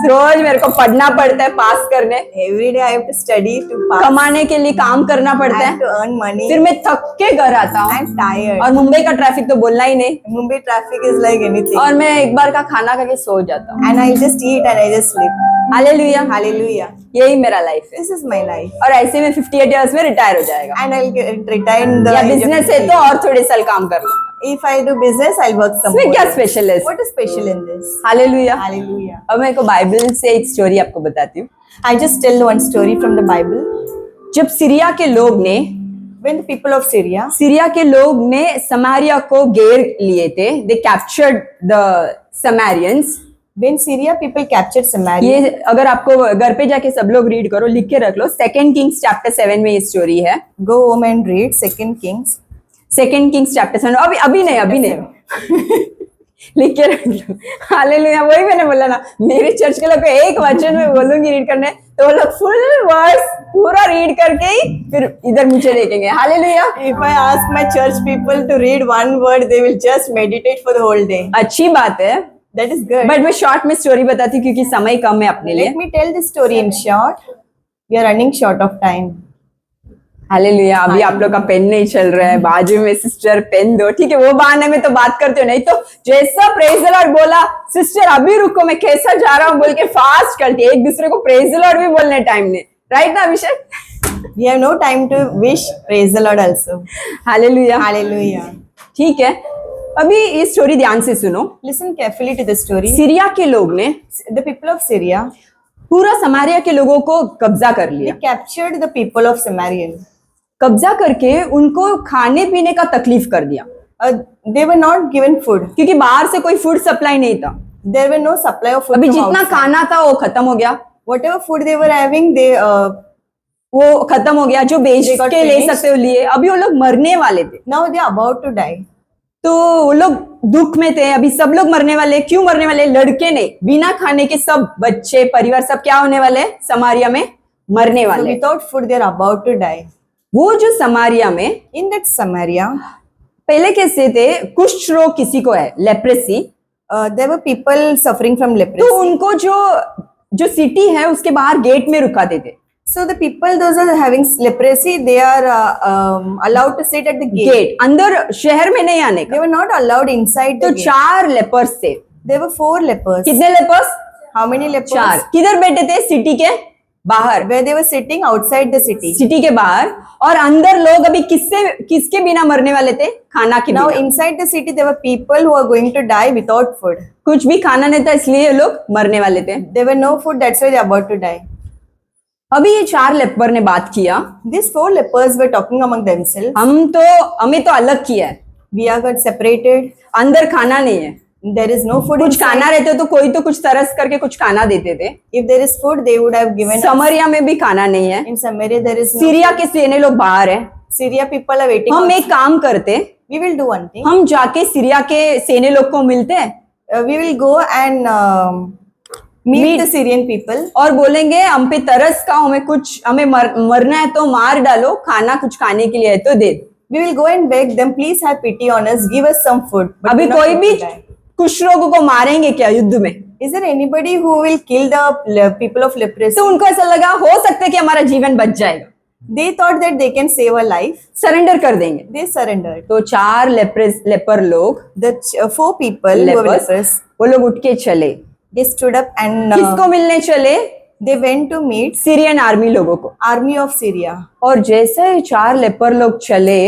रोज मेरे को पढ़ना पड़ता है पास करने, Every day I have to study to pass. कमाने के लिए काम करना I पड़ता have to है, earn money. फिर मैं थक के घर आता हूँ। I'm tired. और मुंबई का ट्रैफिक तो बोलना ही नहीं। Mumbai traffic is like anything. और मैं एक बार का खाना खा के सो जाता हूँ। And I'll just eat and I just sleep. Hallelujah. Hallelujah. यही मेरा लाइफ है। This is my life. और ऐसे में 58 इयर्स में रिटायर हो जाएगा। And I'll get retire in the या age of बिजनेस है 50. तो और थोड़े साल काम कर लूंगा। If I do business, I'll work some इसमें more क्या years. स्पेशल है? What is special in this? Hallelujah. Hallelujah. अब मैं को बाइबल से एक स्टोरी आपको बताती हूँ। I just tell one story from the Bible. जब सीरिया के लोग ने When the people of Syria, Syria के लोग ने समारिया को घेर लिए थे, they captured the Samaritans. when Syria people captured Samaria, ये अगर आपको घर पे जाके सब लोग रीड करो, लिख के रख लो, 2 किंग्स चैप्टर 7 में ये स्टोरी है। go home and read 2 Kings. 2 Kings chapter 7, अभी नहीं लिख के रख लो। हालेलुया। वही मैंने बोला ना, मेरे चर्च के लोग को एक वचन में बोलूंगी रीड करने, तो वो लोग फुल वर्स पूरा रीड करके ही फिर इधर नीचे देखेंगे। Hallelujah. If I ask my church people to read one word, they will just meditate for the whole day. अच्छी बात है, That is good. बट मैं शॉर्ट में स्टोरी बताती हूँ क्योंकि समय कम है अपने लिए। Let me tell this story in short. We are running short of time. Hallelujah. अभी आप लोग का पेन नहीं चल रहा है, बाजू में सिस्टर पेन दो, ठीक है, वो बहाने में तो बात करते हो, नहीं तो जैसा प्रेज द लॉर्ड बोला, सिस्टर अभी रुको मैं कैसा जा रहा हूँ बोल के फास्ट करती है, एक दूसरे को प्रेज द लॉर्ड भी बोलने टाइम नहीं, राइट ना अभिषेक? We have no time to wish. Praise the Lord also. Hallelujah. Hallelujah. ठीक है, अभी ये स्टोरी ध्यान से सुनो। Listen carefully to the story. Syria के लोग ने The people of Syria, पूरा समारिया के लोगों को कब्जा कर they लिया। captured the people of Samaria. कब्जा करके उनको खाने पीने का तकलीफ कर दिया, They were not given food. क्योंकि बाहर से कोई फूड सप्लाई नहीं था। There were no supply of food. अभी from जितना outside. खाना था वो खत्म हो गया, Whatever food they were having, वो खत्म हो गया, जो बेच They got के ले finished. सकते हो लिए। अभी वो लोग मरने वाले थे, now they are about to die. तो वो लोग दुख में थे। अभी सब लोग मरने वाले, क्यों मरने वाले? लड़के नहीं, बिना खाने के सब बच्चे परिवार सब क्या होने वाले? समारिया में मरने So वाले। without food, they are about to die. वो जो समारिया में In that Samaria, पहले कैसे थे, कुष्ठ रोग किसी को है, leprosy, there were people suffering from तो leprosy. उनको जो सिटी है उसके बाहर गेट में रुकाते थे। So the people, those are having leprosy, they are allowed to sit at the gate. Gate अंदर शहर में नहीं आने का। They were not allowed inside तो the gate. 4 लेपर्स थे। There were 4 lepers. कितने लेपर्स? How many lepers? 4। किधर बैठे थे? सिटी के बाहर, Where they were sitting outside the city. City के बाहर। और अंदर लोग अभी किसके बिना मरने वाले थे? खाना के Now बिना। inside the city, there were people who are going to die without food. कुछ भी खाना नहीं था, इसलिए ये लोग मरने वाले थे। There were no food, that's why they are about to die. अभी ये 4 लेपर ने बात किया, These 4 lepers were talking among themselves. हमें तो अलग किया है, We are got separated. अंदर खाना नहीं है। There is no food कुछ inside. खाना रहते तो कोई तो कुछ तरस करके कुछ खाना देते थे। If there is food, they would have given us. समरिया में भी खाना नहीं है। In Samaria, there is no. Syria के सेने लोग बाहर है। Syria people are waiting. हम outside. एक काम करते, We will do one thing. हम जाके सीरिया के सेने लोग को मिलते हैं We will go and meet Meet. the Syrian people. और बोलेंगे हम पे तरस का, हमें मरना है तो मार डालो, खाना कुछ खाने के लिए है तो दे दो। We will go and beg them, please have pity on us, give us some food. But अभी do not कोई let भी us die. कुछ लोगों को मारेंगे क्या युद्ध में? Is there anybody who will kill the people of leprosy? तो उनको ऐसा लगा हो सकता है कि हमारा जीवन बच जाएगा, They thought that they can save a life. Surrender कर देंगे। They surrendered. तो 4 लेपर लोग, The 4 people who were lepers, lepers, वो लोग उठ के चले। they stood up and किसको मिलने चले? they went to meet Syrian army लोगों को। army of Syria. और जैसे ही 4 लेपर लोग चले,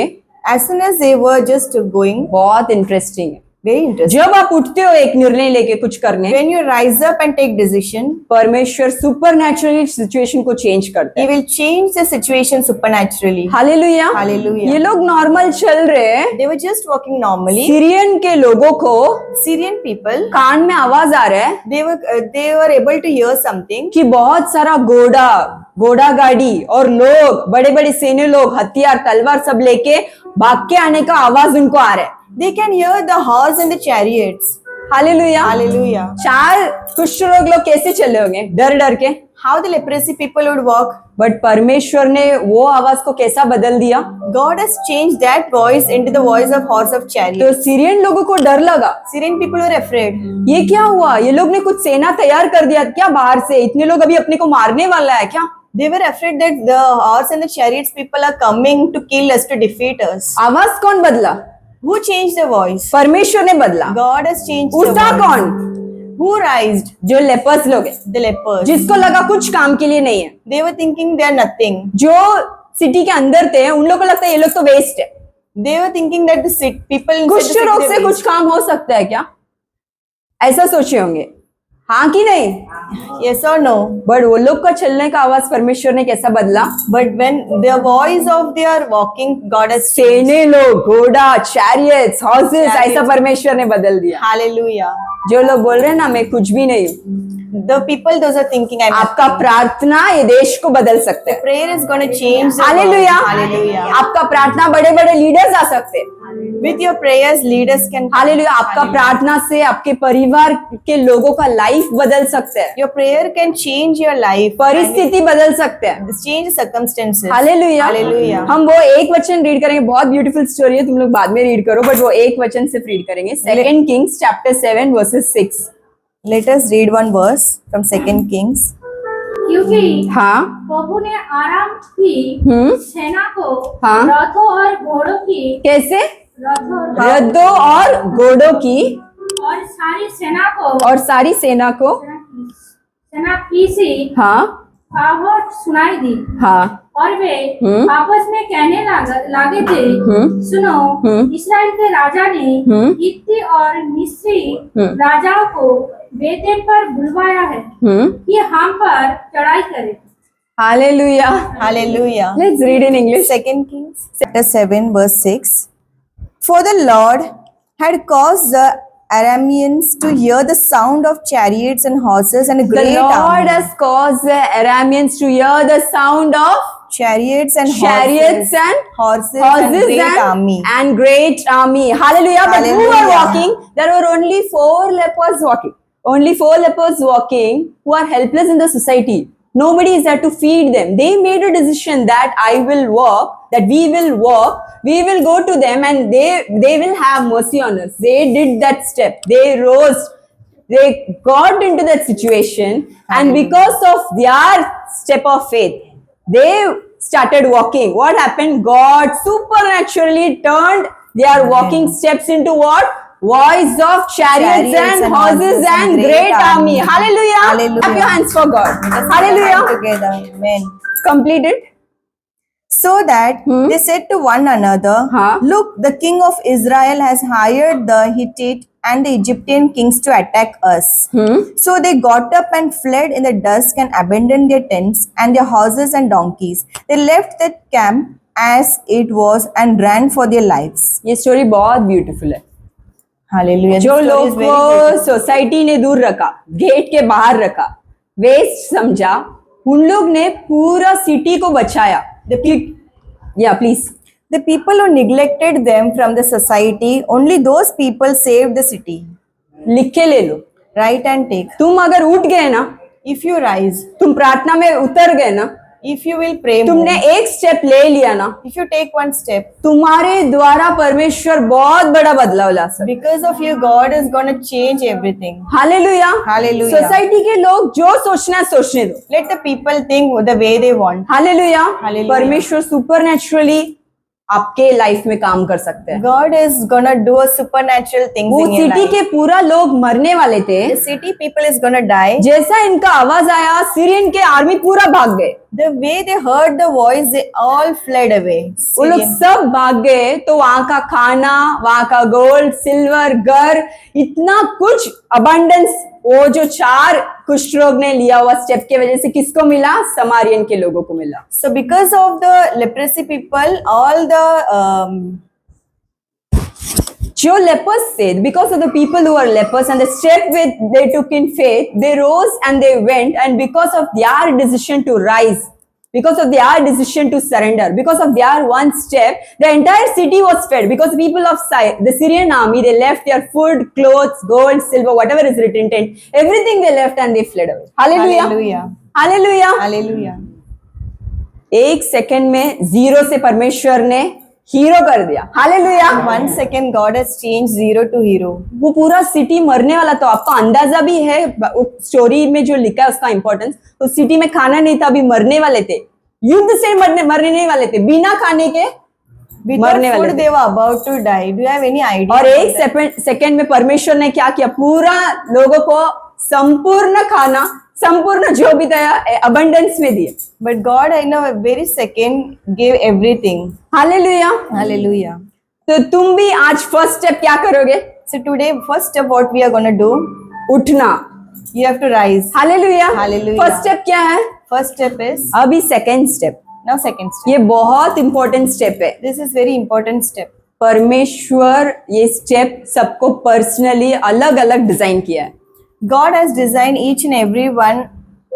As soon as they were just going, बहुत इंटरेस्टिंग है, Very interesting. जब आप उठते हो एक निर्णय लेके कुछ करने, When you rise up and take decision, परमेश्वर सुपर नेचुरली सिचुएशन को चेंज करते He हैं। will change the situation supernaturally. Hallelujah. Hallelujah. ये लोग नॉर्मल चल रहे हैं, They were just walking normally. Syrian के लोगों को Syrian people, कान में आवाज आ रहा है they were able to hear something. कि बहुत सारा घोड़ा गाड़ी और लोग, बड़े बड़े सेने लोग, हथियार तलवार सब लेके भाग के आने का आवाज उनको आ रहा है। They can hear the horse and the chariots. Hallelujah. Hallelujah. 4 कुष्ठ रोग लोग कैसे चले होंगे, डर डर के, How the leprosy people would walk. But परमेश्वर ने वो आवाज को कैसा बदल दिया, God has changed that voice into the voice of horse of तो chariot. सीरियन लोगों को डर लगा। Syrian people were afraid. ये क्या हुआ, ये लोग ने कुछ सेना तैयार कर दिया क्या बाहर से, इतने लोग अभी अपने को मारने वाला है क्या? They were afraid that the horse and the chariots people are coming to kill us, to defeat us. आवाज कौन बदला? Who changed the voice? परमेश्वर ने बदला। God has changed the उठा voice. कौन? Who raised? जो लेपर्स लोग हैं, The lepers. जिसको लगा कुछ काम के लिए नहीं है, They were thinking they are nothing. जो सिटी के अंदर थे उन लोगों को लगता है ये लोग तो वेस्ट है। They were thinking that the people inside the कुष्ठ city रोग they से were कुछ काम हो सकता है क्या, ऐसा सोचे होंगे, हाँ कि नहीं? waste. Yes or no? But वो लोग का चलने का आवाज परमेश्वर ने कैसा बदला? But when the voice of their walking, God has changed. सेने लोग, घोड़ा, चैरियट्स, हॉर्सेस, Chariots. ऐसा परमेश्वर ने बदल दिया। Hallelujah. जो लोग बोल रहे हैं ना मैं कुछ भी नहीं हूँ, The people, those are thinking, I'm आपका प्रार्थना ये देश को बदल सकते हैं। prayer is going to change the world. Hallelujah. Hallelujah. आपका प्रार्थना बड़े बड़े लीडर्स आ सकते हैं। With your prayers, leaders can. Hallelujah. आपका प्रार्थना से आपके परिवार के लोगों का लाइफ बदल सकते हैं, Your prayer can change your life. परिस्थिति बदल सकते हैं। and change circumstances. Hallelujah. Hallelujah. हम वो एक वचन रीड करेंगे, बहुत ब्यूटीफुल स्टोरी है, तुम लोग बाद में रीड करो, बट वो एक वचन सिर्फ रीड करेंगे। 2 Kings chapter 7 versus 6। Let us read one verse from 2 Kings. क्योंकि हाँ। प्रभु ने आराम की सेना को हाँ। रथों और घोड़ों की कैसे? रथों रथों और घोड़ों की और सारी सेना को और सारी सेना को सेना की सी हाँ आहट सुनाई दी हाँ और वे आपस में कहने लागे थे, सुनो, इस्राएल के राजा ने हित्ती और मिस्री राजाओं को बेतेल पर बुलवाया है कि हम पर चढ़ाई करे। Hallelujah. Hallelujah. Let's read in English. 2 Kings chapter 7 verse 6. For the Lord had caused the Arameans to hear the sound of chariots and horses and a The great Lord army. has caused the Arameans to hear the sound of Chariots and chariots and horses horses and great army. and great army. Hallelujah. But who were Hallelujah. walking? There were only 4 lepers walking. Only 4 lepers walking who are helpless in the society. Nobody is there to feed them. They made a decision that I will walk, that we will walk, we will go to them and they will have mercy on us. They did that step. They rose. They got into that situation and because of their step of faith, they started walking. What happened? God supernaturally turned their walking steps into what? Voice of chariots and horses and great army. Hallelujah. Hallelujah. Clap your hands for God. Let us put our Hallelujah. hand together. Amen. Completed. So that they said to one another, Huh? Look, the king of Israel has hired the Hittite and the Egyptian kings to attack us. So they got up and fled in the dusk and abandoned their tents and their horses and donkeys. They left the camp as it was and ran for their lives. ये story बहुत beautiful है। Hallelujah. जो This story लोग is very को beautiful. Society ने दूर रखा, gate के बाहर रखा, वेस्ट समझा, उन लोग ने पूरा सिटी को बचाया। या please. The people who neglected them from the society, only those people saved the city. लिख के ले लो। Write and take. तुम अगर उठ गए ना, If you rise, तुम प्रार्थना में उतर गए ना, if you will pray more, तुमने एक स्टेप ले लिया ना, if you take one step, तुम्हारे द्वारा परमेश्वर बहुत बड़ा बदलाव ला सकता है। because of you, God is going to change everything. Hallelujah. Hallelujah. Society के लोग जो सोचना है सोचने दो। Let the people think the way they want. Hallelujah. Hallelujah. परमेश्वर सुपरनेचुरली आपके लाइफ में काम कर सकते हैं। God is gonna do a supernatural things वो in your सिटी life. के पूरा लोग मरने वाले थे, The city people is gonna die. जैसा इनका आवाज आया सीरियन के आर्मी पूरा भाग गए, The way they heard the voice, they all fled away. वो लोग Syrian. सब भाग गए। तो वहां का खाना, वहां का गोल्ड सिल्वर घर, इतना कुछ अबंडेंस, वो जो 4 कुष्ठ रोग ने लिया हुआ स्टेप के वजह से किसको मिला? समारियन के लोगों को मिला। So because of the leprosy people, all the जो lepers थे, because of the people who are lepers and the step with they took in faith, they rose and they went, and because of their decision to rise, because of their decision to surrender, because of their one step, the entire city was fed. Because people of the Syrian army, they left their food, clothes, gold, silver, whatever is written in, everything they left and they fled away. Hallelujah. Hallelujah. Hallelujah. Hallelujah. एक second में zero से परमेश्वर ने hero कर दिया। Hallelujah. 1 second, God has changed zero to hero. वो पूरा city मरने वाला, तो आपको अंदाजा भी है स्टोरी में जो लिखा है उसका इंपॉर्टेंस। उस सिटी में खाना नहीं था, अभी मरने वाले थे, युद्ध से मरने नहीं वाले थे, बिना खाने के Without मरने वाले food, थे। they were about to die. Do you have any idea? और about एक that? सेकंड में परमेश्वर ने क्या किया? पूरा लोगों को संपूर्ण खाना, संपूर्ण जो भी था अबंडेंस में दिए। But God, in a very second, gave everything. Hallelujah. Hallelujah. तो तुम भी आज फर्स्ट स्टेप क्या करोगे? So today, first step, what we are gonna do? उठना। You have to rise. Hallelujah. Hallelujah. First step क्या है? First step is अभी second step, now second step. ये बहुत इंपॉर्टेंट स्टेप है। This is very important step. परमेश्वर ये step सबको पर्सनली अलग अलग डिजाइन किया है। God has designed each and every one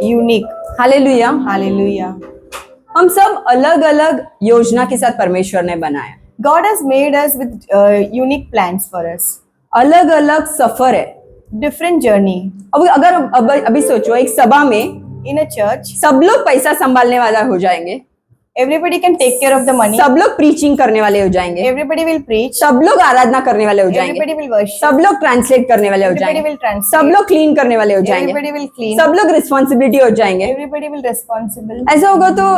unique. Hallelujah. Hallelujah. हम सब अलग अलग योजना के साथ परमेश्वर ने बनाया, God has made us with unique plans for us. अलग अलग सफर है। Different journey. अब अगर अभी सोचो, एक सभा में In a church, सब लोग पैसा संभालने वाला हो जाएंगे, everybody can take care of the money. सब लोग प्रीचिंग करने वाले हो जाएंगे, Everybody will preach. सब लोग आराधना करने वाले हो जाएंगे, Everybody will worship. सब लोग ट्रांसलेट करने वाले हो Everybody जाएंगे, will translate. सब लोग क्लीन करने वाले हो जाएंगे, Everybody will clean. सब लोग रिस्पॉन्सिबिलिटी हो जाएंगे। Everybody will responsible. ऐसा होगा तो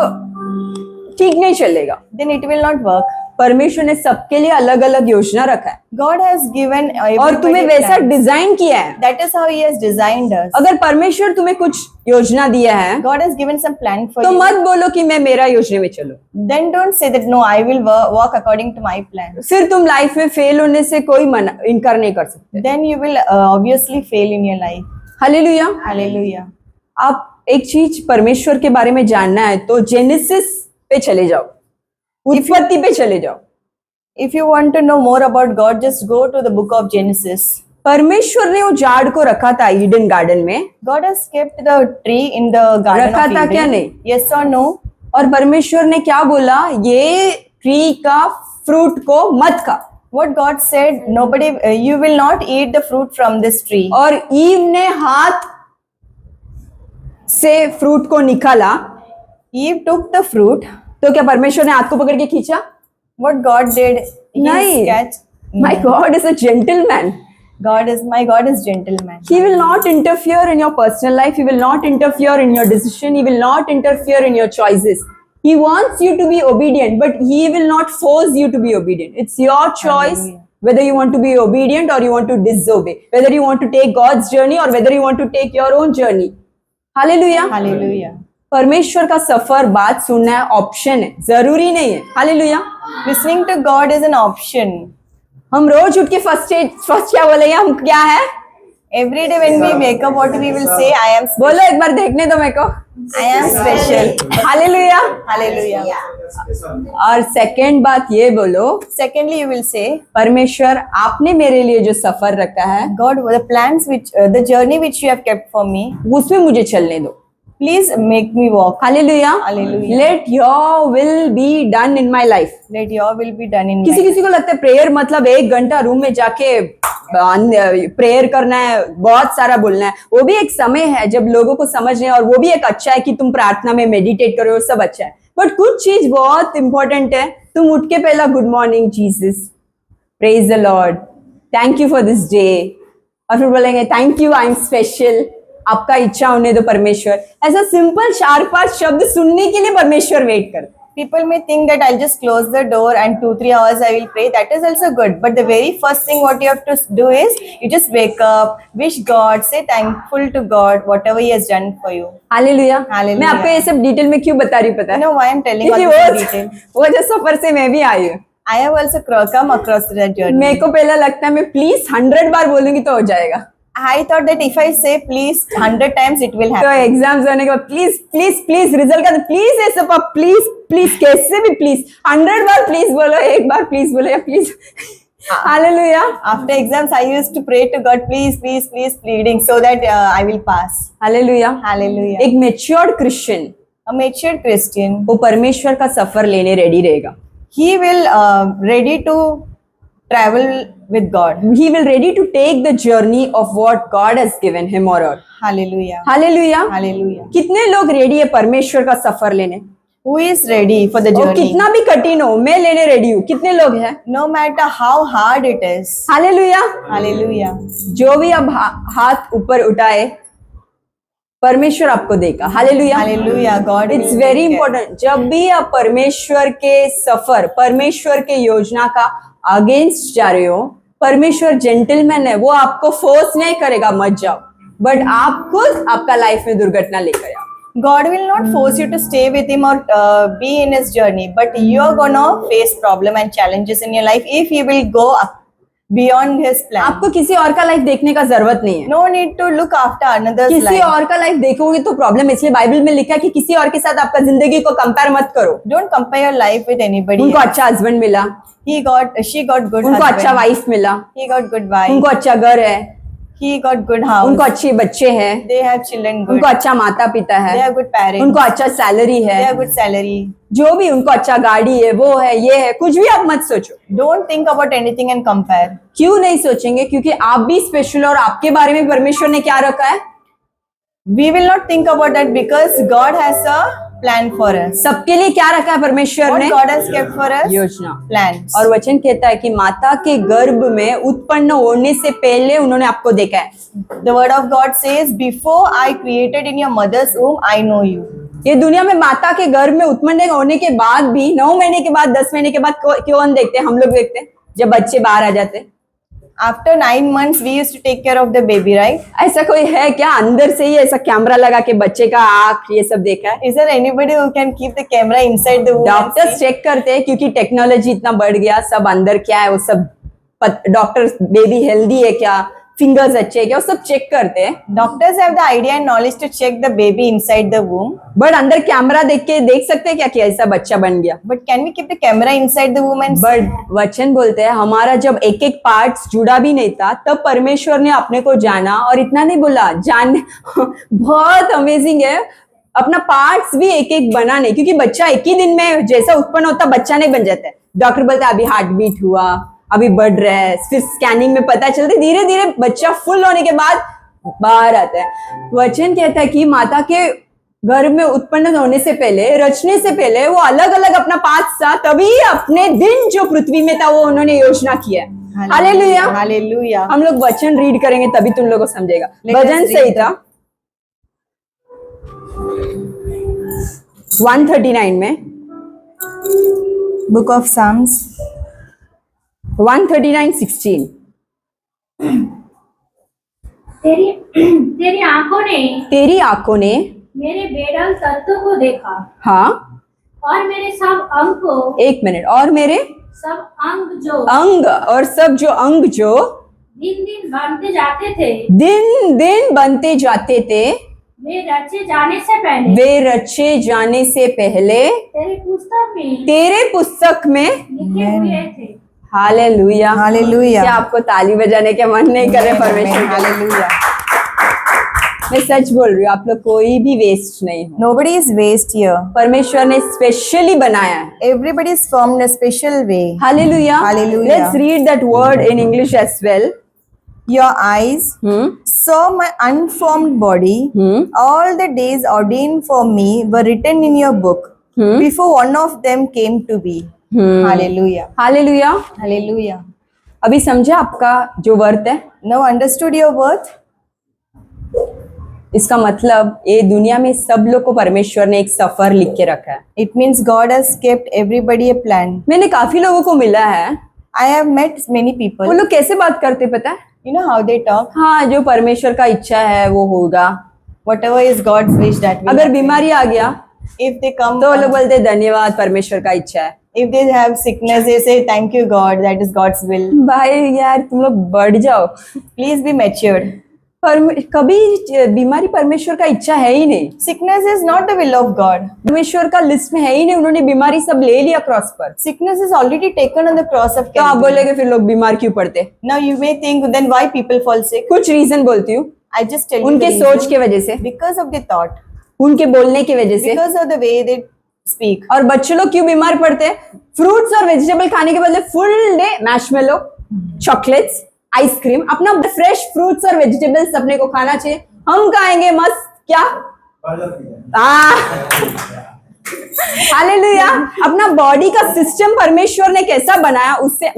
ठीक नहीं चलेगा। Then it will not work. परमेश्वर ने सबके लिए अलग अलग योजना रखा है God has given और everybody तुम्हें वैसा plans. डिजाइन किया है। That is how He has designed us. अगर परमेश्वर तुम्हें कुछ योजना दिया है God has given some plan for तो you. मत बोलो कि मैं मेरा योजना में चलूं, Then don't say that no, I will walk according to my plan. फिर तुम लाइफ में फेल होने से कोई इनकार नहीं कर सकते। Then you will obviously fail in your life. Hallelujah. Hallelujah. आप एक चीज परमेश्वर के बारे में जानना है तो जेनेसिस पे चले जाओ, उत्पत्ति पे चले जाओ। If you want to know more about God, just go to the book of Genesis. परमेश्वर ने वो झाड़ को रखा था ईडन गार्डन में, God has kept the tree in the garden रखा of था Eden. क्या नहीं? Yes or no? और परमेश्वर ने क्या बोला? ये ट्री का फ्रूट को मत खा। What God said, nobody, you will not eat the fruit from this tree. और ईव ने हाथ से फ्रूट को निकाला, Eve took the fruit. तो क्या परमेश्वर ने हाथ को पकड़ के खींचा? What God did, He नहीं। catch. My God is a gentleman. My God is gentleman. He will not interfere in your personal life. He will not interfere in your decision. He will not interfere in your choices. He wants you to be obedient, but He will not force you to be obedient. It's your choice Hallelujah. whether you want to be obedient or you want to disobey, whether you want to take God's journey or whether you want to take your own journey. Hallelujah. Hallelujah. परमेश्वर का सफर बात सुनना है, option है, जरूरी नहीं है। Hallelujah. Listening to God is an option. हम रोज उठ के फर्स्ट क्या बोलेंगे? हम क्या है? Every day when we wake up, what we will say, I am special. बोलो एक बार, देखने दो मेरे को। I am special. Hallelujah. Hallelujah. और सेकंड बात ये बोलो, Secondly, you will say, परमेश्वर आपने मेरे लिए जो सफर रखा है God, the plans which, the journey which you have kept for me, उसमें मुझे चलने दो। please make me walk. Hallelujah. Hallelujah. Let your will be done in my life. Let your will be done in किसी my किसी को लगता है prayer मतलब 1 घंटा रूम में जाके प्रेयर करना है, बहुत सारा बोलना है। वो भी एक समय है जब लोगों को समझने, और वो भी एक अच्छा है कि तुम प्रार्थना में मेडिटेट करो, सब अच्छा है। बट कुछ चीज बहुत इंपॉर्टेंट है। तुम उठ के पहला good morning Jesus, praise the Lord, thank you for this day, और फिर बोलेंगे thank you, I am special, आपका इच्छा होने दो परमेश्वर। ऐसा सिंपल 4-5 शब्द सुनने के लिए परमेश्वर वेट करते। People may think that I'll just close the door and 2-3 hours I will pray. That is also good. But the very first thing what you have to do is you just wake up, wish God, say thankful to God, whatever He has done for you. Hallelujah. Hallelujah. मैं आपको ये सब detail में क्यों बता रही हूँ पता You है? know why I'm telling all क्योंकि this in detail? वो जो सफर से मैं भी आई हूँ। I have also come across that journey. मेरे को पहला लगता है मैं प्लीज 100 बार बोलूंगी तो हो जाएगा। I thought that if I say please 100 times, it will तो happen. एग्जाम्स होने के बाद प्लीज प्लीज प्लीज रिजल्ट का प्लीज ऐसे प्लीज प्लीज कैसे भी प्लीज 100 बार प्लीज बोलो, एक बार प्लीज बोलो या please. Hallelujah. After exams, I used to pray to God, please, please, please, pleading so that I will pass. Hallelujah. Hallelujah. एक matured Christian A mature Christian, वो परमेश्वर का सफर लेने रेडी रहेगा। he will ready to travel with God. He will ready to take the journey of what God has given him or her. Hallelujah. Hallelujah. Hallelujah. कितने लोग ready है परमेश्वर का सफर लेने? Who is ready for the और journey? कितना भी कठिन हो मैं लेने रेडी हूँ। कितने लोग हैं? No matter how hard it is. Hallelujah. Hallelujah. जो भी अब हाथ ऊपर उठाए परमेश्वर आपको देगा। Hallelujah. Hallelujah. God it's will very take care. Important. जब भी आप परमेश्वर के सफर, परमेश्वर के योजना का अगेंस्ट जा रहे हो, परमेश्वर जेंटलमैन है, वो आपको फोर्स नहीं करेगा मत जाओ, बट आप खुद आपका लाइफ में दुर्घटना लेकर आओ। God will not force you to stay with Him or be in His journey, but you are gonna face problem and challenges in your life if you will go beyond His plan. आपको किसी और का life देखने का जरूरत नहीं है। No need to look after another's किसी life. और का लाइफ देखोगे तो प्रॉब्लम। इसलिए बाइबल में लिखा है कि किसी और के साथ आपका जिंदगी को कंपेयर मत करो। Don't compare your life with anybody. उनको else. अच्छा हस्बैंड मिला, She got good उनको husband. अच्छा वाइफ मिला, He got good wife. उनको अच्छा घर है, He got good house. उनको अच्छे बच्चे हैं, They have children good. उनको अच्छा माता पिता They है, have good parents. उनको अच्छा सैलरी They है, have good salary. जो भी उनको अच्छा गाड़ी है, वो है, ये है, कुछ भी आप मत सोचो। Don't think about anything and compare. क्यों नहीं सोचेंगे? क्योंकि आप भी स्पेशल और आपके बारे में परमेश्वर ने क्या रखा है? We will not think about that because God has a plan for us. सबके लिए क्या रखा है परमेश्वर What ने? God has kept for us? योजना। Plans. और वचन कहता है कि माता के गर्भ में उत्पन्न होने से पहले उन्होंने आपको देखा है। The word of God says, before I created in your mother's womb, I know you. ये दुनिया में माता के गर्भ में उत्पन्न होने के बाद भी 9 महीने के बाद 10 महीने के बाद क्यों देखते हैं? हम लोग देखते हैं जब बच्चे बाहर आ जाते हैं। After 9 months, we used to take care of the baby, right? ऐसा कोई है क्या अंदर से ही ऐसा कैमरा लगा के बच्चे का आँख ये सब देखा है? Is there anybody who can keep the camera inside the womb? and doctors see? Check करते हैं क्योंकि टेक्नोलॉजी इतना बढ़ गया, सब अंदर क्या है वो सब डॉक्टर्स बेबी हेल्दी है क्या, फिंगर्स अच्छे है क्या, वो सब चेक करते हैं। Doctors have the idea and knowledge to check the baby inside the womb. But अंदर कैमरा देख के देख सकते हैं क्या कि ऐसा बच्चा बन गया? But can we keep the camera inside the womb and see? But वचन बोलते हैं हमारा जब एक एक पार्ट्स जुड़ा भी नहीं था तब परमेश्वर ने अपने को जाना, और इतना नहीं बोला जान बहुत अमेजिंग है, अपना पार्ट्स भी एक एक बना नहीं, क्योंकि बच्चा एक ही दिन में जैसा उत्पन्न होता बच्चा नहीं बन जाता है। डॉक्टर बोलता है अभी हार्ट बीट हुआ, अभी बढ़ रहा है, फिर स्कैनिंग में पता चलता है, धीरे धीरे बच्चा फुल होने के बाद बाहर आता है। वचन कहता है कि माता के गर्भ में उत्पन्न होने से पहले, रचने से पहले वो अलग अलग अपना पाथ था, तभी अपने दिन जो पृथ्वी में था वो उन्होंने योजना किया है। हालेलुया। Hallelujah. हम लोग वचन रीड करेंगे तभी तुम लोगों को समझेगा। Let us भजन read सही था 139 में, Book of Psalms. 139:16। तेरी तेरी आंखों ने तेरी आंखों ने मेरे बेडल तत्व को देखा हाँ और मेरे सब अंग को, एक मिनट, और मेरे सब अंग जो अंग, और सब जो अंग जो दिन दिन बनते जाते थे, दिन दिन बनते जाते थे, वे रचे जाने से पहले वे रचे जाने से पहले तेरे पुस्तक में तेरे पुस्तक में लिखे हुए थे। हालेलुया। Hallelujah. क्या आपको ताली बजाने के मन नहीं कर रहे परमेश्वर के लिए? Hallelujah. मैं सच बोल रही हूँ, आप लोग कोई भी वेस्ट नहीं हो। Nobody is waste here. परमेश्वर ने स्पेशली बनाया है। Everybody is formed in a special way. Hallelujah. Hallelujah. Let's read that word in English as well. Your eyes saw my unformed body. All the days ordained for me were written in your book before one of them came to be. Hallelujah. Hallelujah. Hallelujah. अभी समझा आपका जो worth है? Now understood your worth? इसका मतलब ये दुनिया में सब लोग को परमेश्वर ने एक सफर लिख के रखा है। It means God has kept everybody a plan. मैंने काफी लोगों को मिला है, I have met many people. वो लोग कैसे बात करते पता है? You know how they talk? हाँ, जो परमेश्वर का इच्छा है वो होगा। Whatever is God's wish that will अगर happen. बीमारी आ गया If they come, तो वो लोग बोलते हैं, धन्यवाद परमेश्वर का इच्छा है। if they have sickness, they say thank you God, that is God's will. भाई यार तुम लोग बढ़ जाओ। Please be matured. कभी बीमारी परमेश्वर का इच्छा है ही नहीं, Sickness is not the will of God. परमेश्वर का लिस्ट में है ही नहीं। उन्होंने बीमारी सब ले लिया क्रॉस पर। Sickness is already taken on the cross of तो आप Calvary. बोलेगे फिर लोग बीमार क्यों पड़ते? Now you may think then why people fall sick? कुछ रीजन बोलती हूँ, I just tell you उनके the सोच reason. के वजह से, Because of the thought, उनके बोलने की वजह से। because of the way they speak. और बच्चे लोग क्यों बीमार पड़ते हैं? फ्रूट्स और वेजिटेबल खाने के बदले फुल डे मैशमेलो, चॉकलेट्स, आइसक्रीम। अपना फ्रेश फ्रूट्स और वेजिटेबल्स अपने को खाना चाहिए। हम खाएंगे मस्त क्या? हालेलुया। अपना बॉडी का सिस्टम परमेश्वर ने कैसा बनाया, उससे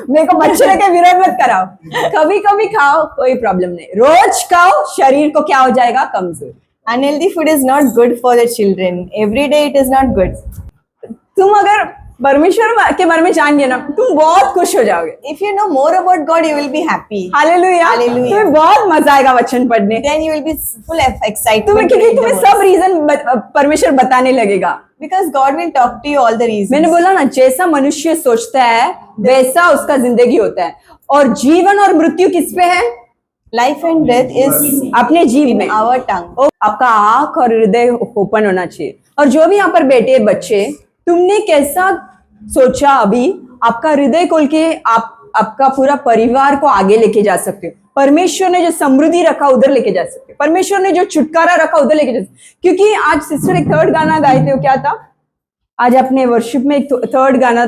मेरे को मच्छर के विरोध मत कराओ। कभी कभी खाओ, कोई प्रॉब्लम नहीं। रोज खाओ, शरीर को क्या हो जाएगा? कमजोर। Unhealthy food is not good for the children. Every day it is not good. तुम अगर परमेश्वर के बारे में जान गए ना, तुम बहुत खुश हो जाओगे। If you know more about God, you will be happy. Hallelujah. Hallelujah. तुम्हें बहुत मजा आएगा वचन पढ़ने। Then you will be full of excitement. तुम्हें to क्योंकि read the तुम्हें words. सब रीजन परमेश्वर बताने लगेगा। Because God will talk to you all the reasons. मैंने बोला ना, जैसा मनुष्य सोचता है वैसा उसका जिंदगी होता है। और जीवन और मृत्यु किस पे है? Life and death is अपने जीव in में। our tongue. ओ, आपका आंख और हृदय ओपन होना चाहिए। और जो भी यहाँ पर बैठे बच्चे, तुमने कैसा सोचा? अभी आपका हृदय खोल के आप आपका पूरा परिवार को आगे लेके जा सकते हो। परमेश्वर ने जो समृद्धि रखा उधर लेके जा सकते हो। परमेश्वर ने जो छुटकारा रखा उधर लेके जा सकते हो। क्योंकि आज सिस्टर एक थर्ड गाना गाए थे, वो क्या था? आज अपने वर्शिप में एक थर्ड गाना,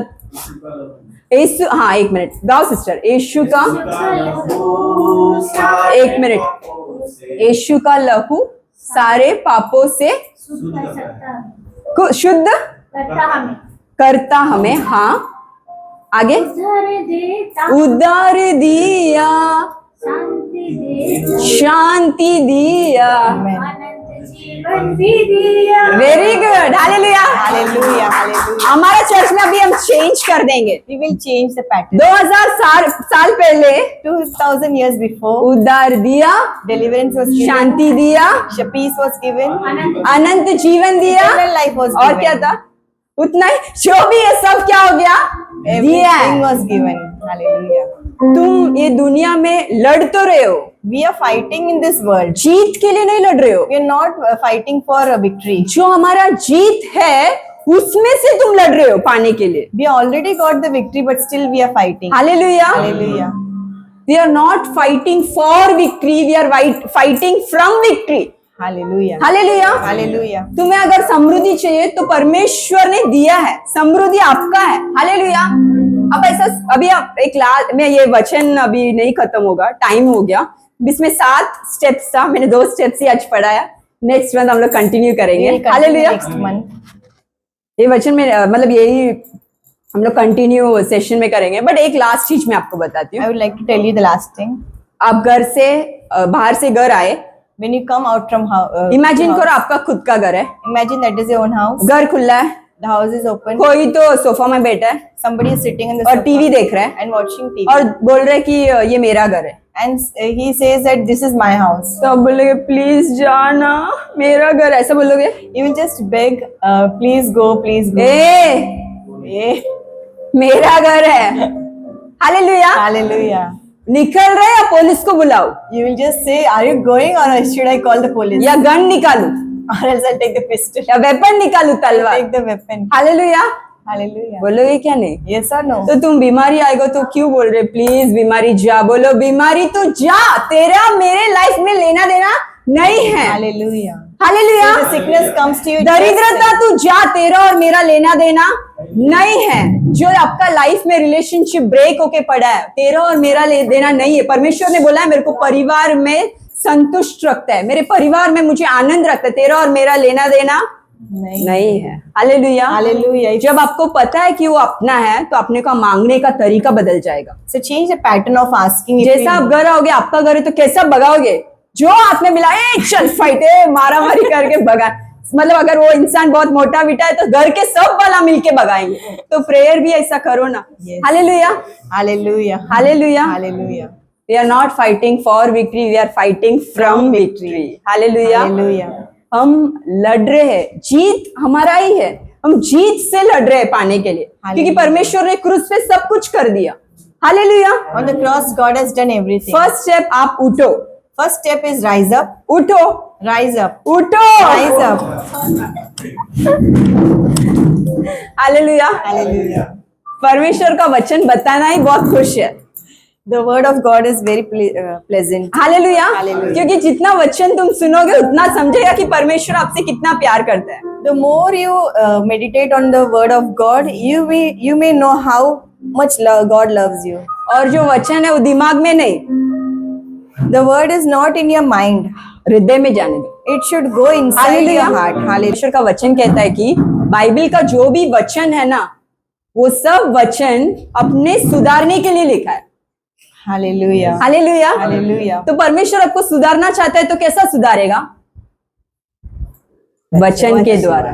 यीशु, हाँ एक मिनट गाओ सिस्टर। यीशु का, एक मिनट। यीशु का लहू सारे पापों से शुद्ध करता हमें। हाँ आगे। उद्धार दिया, शांति दिया, very good. Hallelujah. Hallelujah. Hallelujah. हमारा चर्च में अभी हम चेंज कर देंगे। We will change the pattern. 2000 साल पहले 2000 years before, उद्धार दिया, deliverance was given. शांति दिया, Peace was given. अनंत जीवन दिया, Eternal life was और given. क्या था? उतना ही। जो भी ये सब क्या हो गया? दिया Everything है। was given. Hallelujah. तुम ये दुनिया में लड़ तो रहे हो, We are fighting in this world. जीत के लिए नहीं लड़ रहे हो। We are not fighting for a victory. जो हमारा जीत है उसमें से तुम लड़ रहे हो पाने के लिए। We already got the victory, but still we are fighting. Hallelujah. Hallelujah. We are not fighting for victory, we are fighting from victory. Hallelujah. Hallelujah. Hallelujah. तुम्हें अगर समृद्धि चाहिए तो परमेश्वर ने दिया है, समृद्धि आपका है। हालेलुया। अब ऐसा अभी आप एक लास्ट में, ये वचन अभी नहीं खत्म होगा, टाइम हो गया। इसमें 7 स्टेप्स था, मैंने 2 स्टेप्स ही आज पढ़ाया। नेक्स्ट मंथ हम लोग कंटिन्यू We करेंगे। will continue hallelujah. next month. ये वचन में मतलब यही हम लोग कंटिन्यू सेशन में करेंगे। बट एक लास्ट चीज मैं आपको बताती I हूँ। would like to tell you the last thing. आप घर से बाहर से घर आए, When you come out from imagine house, करो आपका खुद का घर है, imagine that is your own house. घर खुला है, The house is open. कोई तो सोफा में बैठा है Somebody is sitting on the और sofa टीवी देख रहा है and watching TV. और बोल रहा है कि ये मेरा घर है। And he says that this is my house. तो आप बोलोगे प्लीज जाना, मेरा घर, ऐसा बोलोगे? You will just beg, please go, please go. A Eh, मेरा घर है। हालेलुया। Hallelujah. निकल रहे या पुलिस को बुलाओ, You will just say, are you going or should I call the police? या गन निकालू, Or else I'll take the pistol. या वेपन निकालू, तलवार। Take the weapon. Hallelujah. Hallelujah. बोलोगे क्या? नहीं। Yes or no? तो तुम बीमारी आएगा तो क्यों बोल रहे प्लीज बीमारी जा? बोलो बीमारी तो जा, तेरा मेरे लाइफ में लेना देना नहीं है। Hallelujah. Hallelujah. The sickness comes to you. दरिद्रता तू जा, तेरा और मेरा लेना देना नहीं है। जो आपका लाइफ में रिलेशनशिप ब्रेक होके पड़ा है, तेरा और मेरा ले देना नहीं है। परमेश्वर ने बोला है मेरे को परिवार में संतुष्ट रखता है, मेरे परिवार में मुझे आनंद रखता है, तेरा और मेरा लेना देना नहीं. नहीं है। हालेलुया। Hallelujah. जब आपको पता है कि वो अपना है तो अपने का मांगने का तरीका बदल जाएगा। So change the pattern of asking. If जैसा आप घर आओगे, आपका घर है तो कैसा भगाओगे? जो हाथ में मिला चल फाइट मारा मारी करके भगा। मतलब अगर वो इंसान बहुत मोटा बिटा है तो घर के सब वाला मिलके भगाएंगे। तो प्रेयर भी ऐसा करो ना। Yes. Hallelujah Hallelujah. Hallelujah. Hallelujah. We are not fighting for victory, we are fighting from victory. Hallelujah. Hallelujah. हम लड़ रहे हैं, जीत हमारा ही है, हम जीत से लड़ रहे हैं पाने के लिए, क्योंकि Hallelujah. परमेश्वर ने क्रूस पे सब कुछ कर दिया। Hallelujah. On the cross, God has done everything. First step आप उठो, First step is rise up. उठो, Rise up. उठो। Rise up. हालेलुया। Hallelujah. परमेश्वर का वचन बताना ही बहुत खुश है। The word of God is very pleasant. Hallelujah. Hallelujah. क्योंकि जितना वचन तुम सुनोगे उतना समझेगा कि परमेश्वर आपसे कितना प्यार करता है। The more you meditate on the word of God, you may know how much God loves you. और जो वचन है वो दिमाग में नहीं, The word is not in your mind. हृदय में जाने दो। It should go inside hallelujah. your heart. Hallelujah. परमेश्वर का वचन कहता है कि बाइबल का जो भी वचन है ना, वो सब वचन अपने सुधारने के लिए लिखा है। Hallelujah. हालेलुया। Hallelujah. तो परमेश्वर आपको सुधारना चाहता है तो कैसा सुधारेगा? वचन के द्वारा।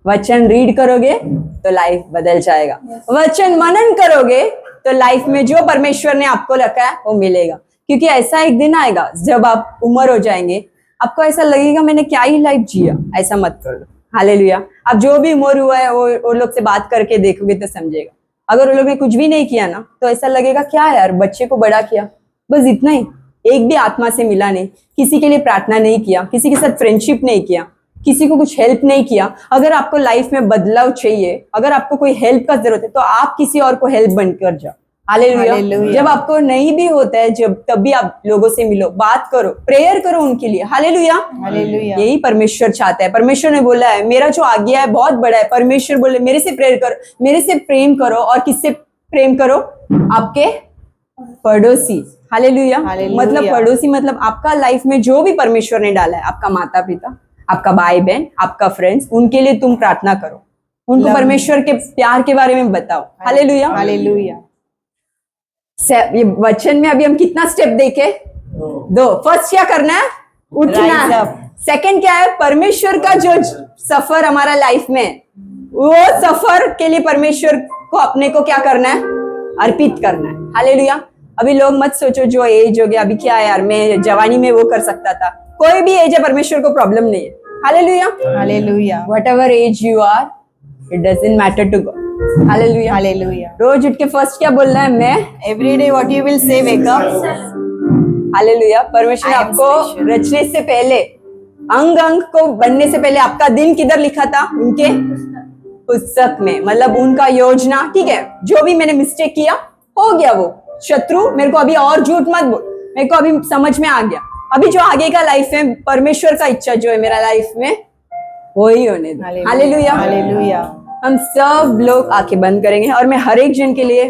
वचन रीड करोगे तो लाइफ बदल जाएगा, वचन मनन करोगे तो लाइफ में जो परमेश्वर ने आपको रखा है वो मिलेगा। क्योंकि ऐसा एक दिन आएगा जब आप उम्र हो जाएंगे, आपको ऐसा लगेगा मैंने क्या ही लाइफ जिया। ऐसा मत कर लो। हालेलुया। आप जो भी उम्र हुआ है वो लोग से बात करके देखोगे तो समझेगा। अगर वो लोग ने कुछ भी नहीं किया ना तो ऐसा लगेगा क्या यार, बच्चे को बड़ा किया, बस इतना ही, एक भी आत्मा से मिला नहीं, किसी के लिए प्रार्थना नहीं किया, किसी के साथ फ्रेंडशिप नहीं किया, किसी को कुछ हेल्प नहीं किया। अगर आपको लाइफ में बदलाव चाहिए, अगर आपको कोई हेल्प का जरूरत है तो आप किसी और को हेल्प बनकर जाओ। हालेलुया। हालेलुया। जब आपको नहीं भी होता है जब तब भी आप लोगों से मिलो, बात करो, प्रेयर करो उनके लिए। हालेलुया। Hallelujah. यही परमेश्वर चाहता है। परमेश्वर ने बोला है मेरा जो आज्ञा है बहुत बड़ा है। परमेश्वर बोले मेरे से प्रेयर करो, मेरे से प्रेम करो। और किससे प्रेम करो? आपके पड़ोसी। हालेलुया। हालेलुया। मतलब पड़ोसी मतलब आपका लाइफ में जो भी परमेश्वर ने डाला है, आपका माता पिता, आपका भाई बहन, आपका फ्रेंड्स, उनके लिए तुम प्रार्थना करो, उनको Love. परमेश्वर के प्यार के बारे में बताओ। हालेलुया। Hallelujah. ये वचन में अभी हम कितना स्टेप देखे? 2। फर्स्ट क्या करना है? उठना Rise है। up. सेकंड क्या है? परमेश्वर का जो सफर हमारा लाइफ में, वो सफर के लिए परमेश्वर को अपने को क्या करना है? अर्पित करना है। हालेलुया। अभी लोग मत सोचो जो एज हो गया अभी क्या है यार, मैं जवानी में वो कर सकता था। कोई भी एज है, परमेश्वर को प्रॉब्लम नहीं है। Hallelujah. Hallelujah. Whatever age you are, it doesn't matter to God. Hallelujah. Hallelujah. रोज उठ के फर्स्ट क्या बोलना है? मैं। Every day what you will say, wake up. Hallelujah. परमेश्वर ने I am आपको special. रचने से पहले, अंग अंग को बनने से पहले आपका दिन किधर लिखा था? उनके पुस्तक में। मतलब उनका योजना। ठीक है, जो भी मैंने मिस्टेक किया हो गया, वो शत्रु मेरे को अभी और झूठ मत बोल, मेरे को अभी समझ में आ गया। अभी जो आगे का लाइफ है, परमेश्वर का इच्छा जो है मेरा लाइफ में, वो ही होने दो। हालेलुया। Hallelujah. हम सब लोग आंखें बंद करेंगे और मैं हर एक जन के लिए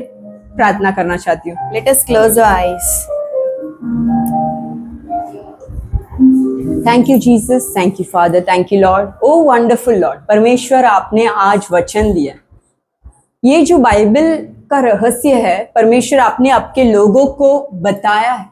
प्रार्थना करना चाहती हूँ। Let us close our eyes. Thank you Jesus, thank you father, thank you Lord. O wonderful Lord, परमेश्वर आपने आज वचन दिया। ये जो बाइबल का रहस्य है, परमेश्वर आपने आपके लोगों को बताया है।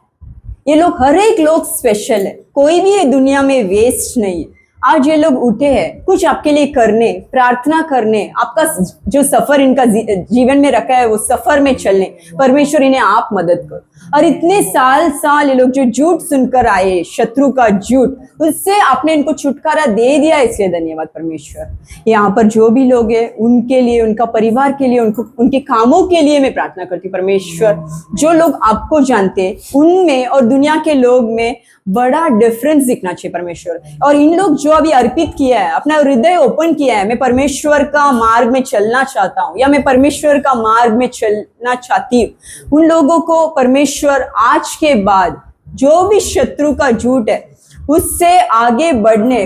ये लोग, हर एक लोग स्पेशल है, कोई भी ये दुनिया में वेस्ट नहीं है। आज ये लोग उठे हैं कुछ आपके लिए करने, प्रार्थना करने, आपका जो सफर इनका जीवन में रखा है वो सफर में चलने। परमेश्वर इन्हें आप मदद करो। और इतने साल ये लोग जो झूठ सुनकर आए, शत्रु का झूठ, उससे आपने इनको छुटकारा दे दिया, इसलिए धन्यवाद परमेश्वर। यहाँ पर जो भी लोग हैं उनके लिए, उनका परिवार के लिए, उनके कामों के लिए मैं प्रार्थना करती हूँ परमेश्वर। जो लोग आपको जानते हैं उनमें और दुनिया के लोग में बड़ा डिफरेंस दिखना चाहिए परमेश्वर। और इन लोग जो अभी अर्पित किया है, अपना हृदय ओपन किया है, मैं परमेश्वर का मार्ग में चलना चाहता हूँ या मैं परमेश्वर का मार्ग में चलना चाहती हूँ, उन लोगों को परमेश्वर आज के बाद जो भी शत्रु का झूठ है उससे आगे बढ़ने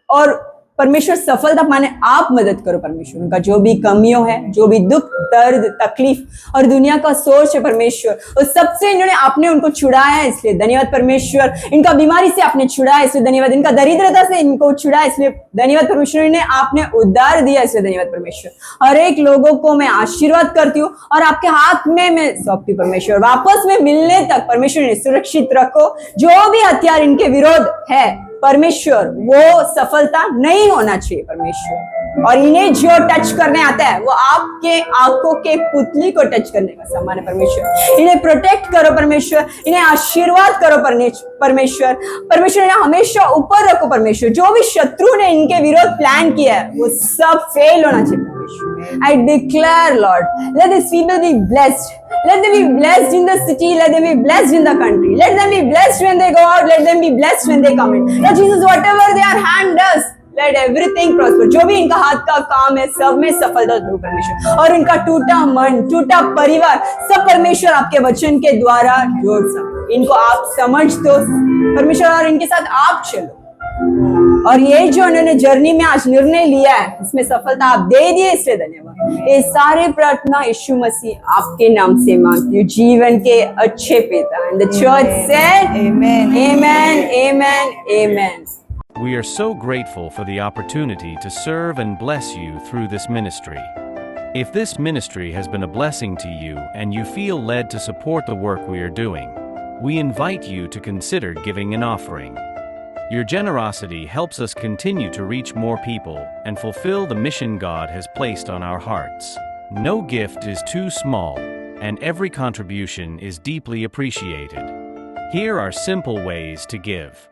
और परमेश्वर सफलता पाने आप मदद करो परमेश्वर। उनका जो भी कमियों है, जो भी दुख दर्द तकलीफ और दुनिया का सोच है परमेश्वर, उस सबसे इन्होंने आपने उनको छुड़ाया है, इसलिए धन्यवाद परमेश्वर। इनका बीमारी से आपने छुड़ाया इसलिए धन्यवाद। इनका दरिद्रता से इनको छुड़ाया इसलिए धन्यवाद परमेश्वर। इन्हें आपने उद्धार दिया इसलिए धन्यवाद परमेश्वर। हर एक लोगों को मैं आशीर्वाद करती हूँ और आपके हाथ में मैं सौंपती हूँ परमेश्वर। वापस में मिलने तक परमेश्वर इन्हें सुरक्षित रखो। जो भी हथियार इनके विरोध है परमेश्वर, वो सफलता नहीं होना चाहिए परमेश्वर। और इन्हें जो टच करने आता है वो आपके आंखों के पुतली को टच करने का समान है परमेश्वर। इन्हें प्रोटेक्ट करो परमेश्वर, इन्हें आशीर्वाद करो परमेश्वर। परमेश्वर इन्हें हमेशा ऊपर रखो परमेश्वर। जो भी शत्रु ने इनके विरोध प्लान किया है वो सब फेल होना चाहिए परमेश्वर। I declare, Lord, let these people be blessed. Let them be blessed in the city. Let them be blessed in the country. Let them be blessed when they go out. Let them be blessed when they come in. Lord Jesus, whatever their hand does, let everything prosper. जो भी इनका हाथ का काम है सब में सफलता दो परमेश्वर। और इनका टूटा मन, टूटा परिवार सब परमेश्वर आपके वचन के द्वारा जोड़ सको। इनको आप समझ दो परमेश्वर और इनके साथ आप चलो। और ये जो उन्होंने जर्नी में आज निर्णय लिया है इसमें सफलता आप दे दिए, इसलिए धन्यवाद। ये सारे प्रार्थना यीशु मसीह आपके नाम से मांगती हूँ, जीवन के अच्छे पिता। And the church said Amen. Amen, amen, amen. We are so grateful for the opportunity to serve and bless you through this ministry. If this ministry has been a blessing to you and you feel led to support the work we are doing, we invite you to consider giving an offering. Your generosity helps us continue to reach more people and fulfill the mission God has placed on our hearts. No gift is too small, and every contribution is deeply appreciated. Here are simple ways to give.